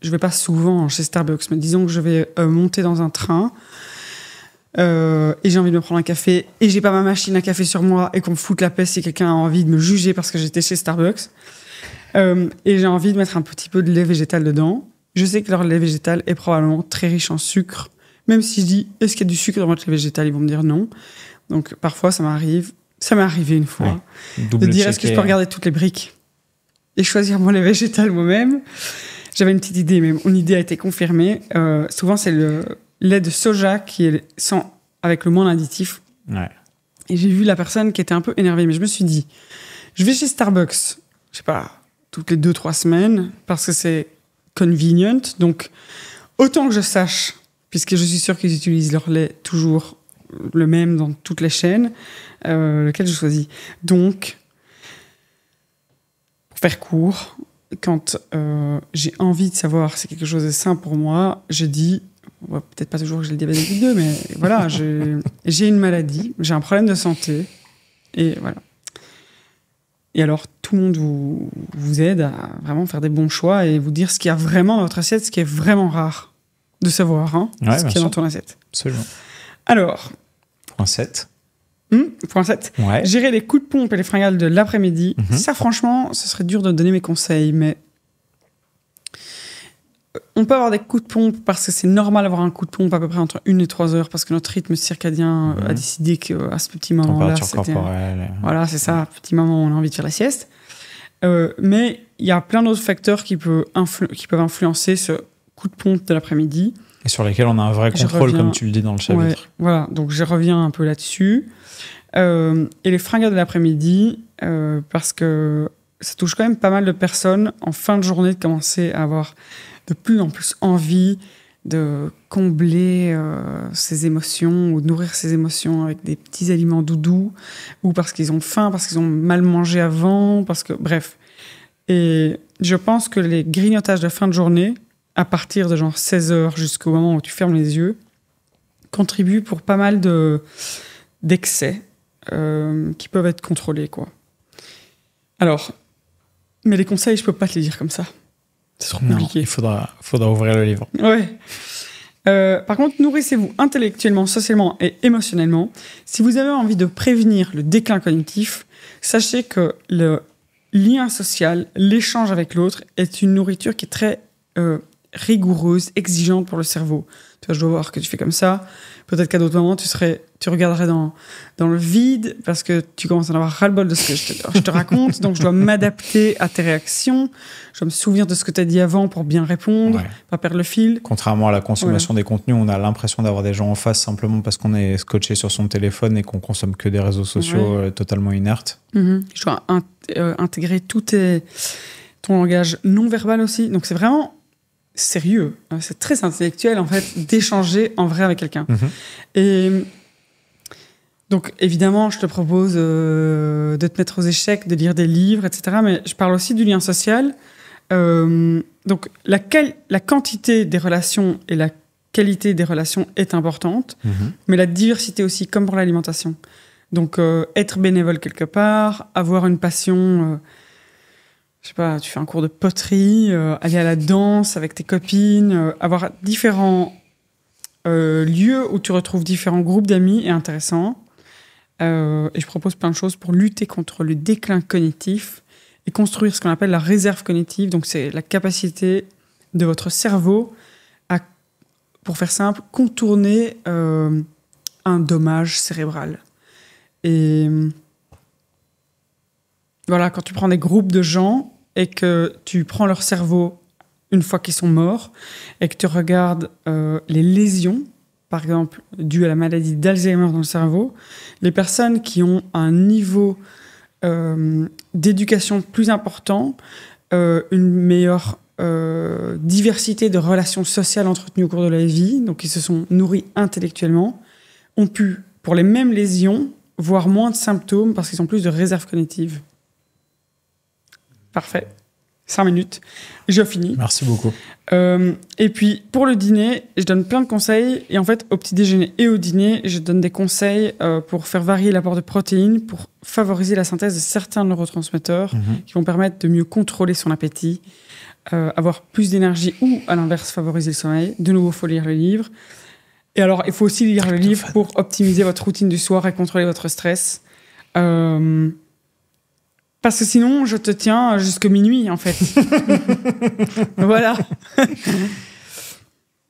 Je vais pas souvent chez Starbucks, mais disons que je vais monter dans un train et j'ai envie de me prendre un café et j'ai pas ma machine à café sur moi et qu'on me foute la paix si quelqu'un a envie de me juger parce que j'étais chez Starbucks. Et j'ai envie de mettre un petit peu de lait végétal dedans. Je sais que leur lait végétal est probablement très riche en sucre. Même si je dis, est-ce qu'il y a du sucre dans votre lait végétal? Ils vont me dire non. Donc parfois, ça m'arrive. Ça m'est arrivé une fois. De dire, est-ce que je peux regarder toutes les briques et choisir mon lait végétal moi-même? J'avais une petite idée, mais mon idée a été confirmée. Souvent, c'est le lait de soja qui est avec le moins d'additifs. Ouais. Et j'ai vu la personne qui était un peu énervée. Mais je me suis dit, je vais chez Starbucks, je sais pas, toutes les 2-3 semaines, parce que c'est convenient. Donc, autant que je sache, puisque je suis sûre qu'ils utilisent leur lait toujours le même dans toutes les chaînes, lequel je choisis. Donc, pour faire court, quand j'ai envie de savoir si quelque chose est sain pour moi, je dis, peut-être pas toujours que j'ai le diabète de type 2, mais voilà, j'ai une maladie, j'ai un problème de santé, et voilà. Et alors, tout le monde vous aide à vraiment faire des bons choix et vous dire ce qu'il y a vraiment dans votre assiette, ce qui est vraiment rare de savoir, ce qu'il y a dans ton assiette. Absolument. Alors... Point 7. Point 7. Ouais. Gérer les coups de pompe et les fringales de l'après-midi. Ça, franchement, ce serait dur de donner mes conseils, mais... On peut avoir des coups de pompe parce que c'est normal d'avoir un coup de pompe à peu près entre 1 et 3 heures parce que notre rythme circadien a décidé qu'à ce petit moment-là, c'était... Voilà, c'est ça, petit moment où on a envie de faire la sieste. Mais il y a plein d'autres facteurs qui peuvent influencer ce coup de pompe de l'après-midi. Et sur lesquels on a un vrai contrôle, comme tu le dis dans le chapitre. Ouais, voilà, donc je reviens un peu là-dessus. Et les fringales de l'après-midi, parce que ça touche quand même pas mal de personnes en fin de journée de commencer à avoir de plus en plus envie de combler ses émotions ou de nourrir ses émotions avec des petits aliments doudous ou parce qu'ils ont faim, parce qu'ils ont mal mangé avant, bref. Et je pense que les grignotages de fin de journée, à partir de genre 16h jusqu'au moment où tu fermes les yeux, contribuent pour pas mal d'excès qui peuvent être contrôlés, quoi. Alors, mais les conseils, je peux pas te les dire comme ça. C'est trop compliqué. Il faudra ouvrir le livre. Ouais. Par contre, nourrissez-vous intellectuellement, socialement et émotionnellement. Si vous avez envie de prévenir le déclin cognitif, sachez que le lien social, l'échange avec l'autre, est une nourriture qui est très rigoureuse, exigeante pour le cerveau. Tu vois, je dois voir que tu fais comme ça. Peut-être qu'à d'autres moments, tu regarderais dans le vide parce que tu commences à en avoir ras-le-bol de ce que je te raconte. Donc, je dois m'adapter à tes réactions. Je dois me souvenir de ce que tu as dit avant pour bien répondre, pas perdre le fil. Contrairement à la consommation des contenus, on a l'impression d'avoir des gens en face simplement parce qu'on est scotché sur son téléphone et qu'on consomme que des réseaux sociaux totalement inertes. Je dois intégrer tout ton langage non-verbal aussi. Donc, c'est vraiment sérieux. C'est très intellectuel, en fait, d'échanger en vrai avec quelqu'un. Et donc, évidemment, je te propose de te mettre aux échecs, de lire des livres, etc. Mais je parle aussi du lien social. Donc, la quantité des relations et la qualité des relations est importante, mais la diversité aussi, comme pour l'alimentation. Donc, être bénévole quelque part, avoir une passion... je sais pas, tu fais un cours de poterie, aller à la danse avec tes copines, avoir différents lieux où tu retrouves différents groupes d'amis est intéressant. Et je propose plein de choses pour lutter contre le déclin cognitif et construire ce qu'on appelle la réserve cognitive. Donc, c'est la capacité de votre cerveau à, pour faire simple, contourner un dommage cérébral. Et voilà, quand tu prends des groupes de gens et que tu prends leur cerveau une fois qu'ils sont morts et que tu regardes les lésions, par exemple, dues à la maladie d'Alzheimer dans le cerveau, les personnes qui ont un niveau d'éducation plus important, une meilleure diversité de relations sociales entretenues au cours de la vie, donc qui se sont nourris intellectuellement, ont pu, pour les mêmes lésions, voir moins de symptômes parce qu'ils ont plus de réserve cognitive. Parfait. 5 minutes. Je finis. Merci beaucoup. Et puis, pour le dîner, je donne plein de conseils. Et en fait, au petit déjeuner et au dîner, je donne des conseils pour faire varier l'apport de protéines, pour favoriser la synthèse de certains neurotransmetteurs qui vont permettre de mieux contrôler son appétit, avoir plus d'énergie ou, à l'inverse, favoriser le sommeil. De nouveau, il faut lire le livre. Et alors, il faut aussi lire le livre pour optimiser votre routine du soir et contrôler votre stress. Parce que sinon, je te tiens jusqu'à minuit, en fait. Voilà.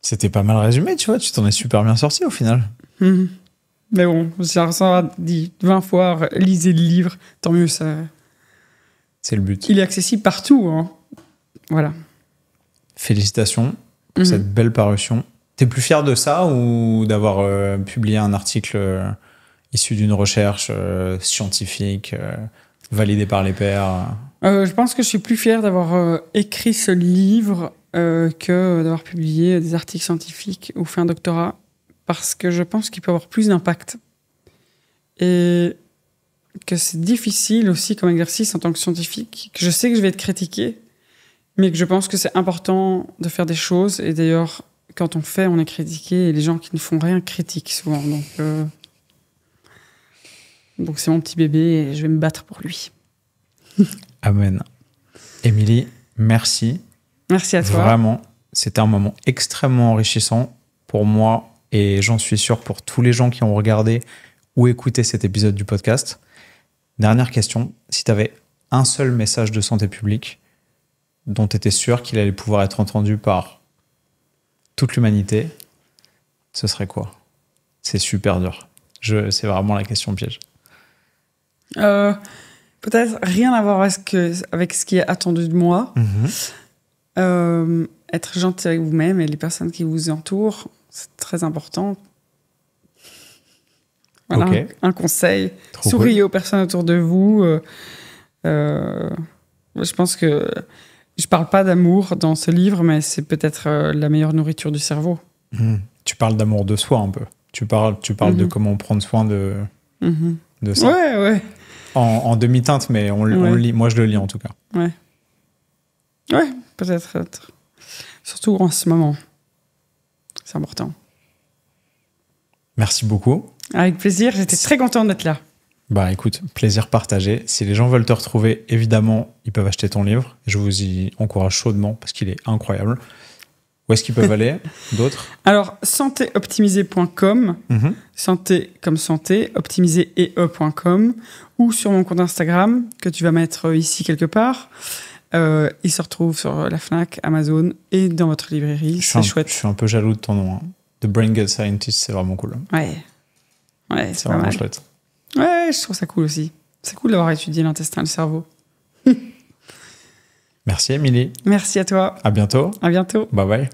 C'était pas mal résumé, tu vois. Tu t'en es super bien sorti, au final. Mais bon, ça a dit 20 fois, lisez le livre. Tant mieux, ça... C'est le but. Il est accessible partout, hein. Voilà. Félicitations pour cette belle parution. T'es plus fier de ça ou d'avoir publié un article issu d'une recherche scientifique validée par les pairs? Je pense que je suis plus fier d'avoir écrit ce livre que d'avoir publié des articles scientifiques ou fait un doctorat, parce que je pense qu'il peut avoir plus d'impact. Et que c'est difficile aussi comme exercice en tant que scientifique, que je sais que je vais être critiqué, mais que je pense que c'est important de faire des choses. Et d'ailleurs, quand on fait, on est critiqué, et les gens qui ne font rien critiquent souvent. Donc c'est mon petit bébé et je vais me battre pour lui. Amen. Émilie, merci. Merci à toi. Vraiment, c'était un moment extrêmement enrichissant pour moi et j'en suis sûr pour tous les gens qui ont regardé ou écouté cet épisode du podcast. Dernière question, si tu avais un seul message de santé publique dont tu étais sûr qu'il allait pouvoir être entendu par toute l'humanité, ce serait quoi? C'est super dur. C'est vraiment la question piège. Peut-être rien à voir avec ce qui est attendu de moi. Être gentil avec vous-même et les personnes qui vous entourent, c'est très important. Voilà, okay. un conseil. Trop souriez aux personnes autour de vous. Je pense que je parle pas d'amour dans ce livre, mais c'est peut-être la meilleure nourriture du cerveau. Tu parles d'amour de soi un peu. Tu parles de comment prendre soin de ça. Ouais, ouais. En demi-teinte, mais on le lit. Moi, je le lis en tout cas. Ouais. Ouais, peut-être. Surtout en ce moment. C'est important. Merci beaucoup. Avec plaisir, j'étais très contente d'être là. Bah écoute, plaisir partagé. Si les gens veulent te retrouver, évidemment, ils peuvent acheter ton livre. Je vous y encourage chaudement parce qu'il est incroyable. Où est-ce qu'ils peuvent aller? D'autres? Alors, santéoptimisé.com, santé comme santé, optimisé.com, ou sur mon compte Instagram, que tu vas mettre ici quelque part. Il se retrouve sur la Fnac, Amazon et dans votre librairie. C'est chouette. Je suis un peu jaloux de ton nom. Hein. The Brain Gut Scientist, c'est vraiment cool. Ouais, c'est vraiment chouette. Ouais, je trouve ça cool aussi. C'est cool d'avoir étudié l'intestin et le cerveau. Merci, Émilie. Merci à toi. À bientôt. À bientôt. Bye bye.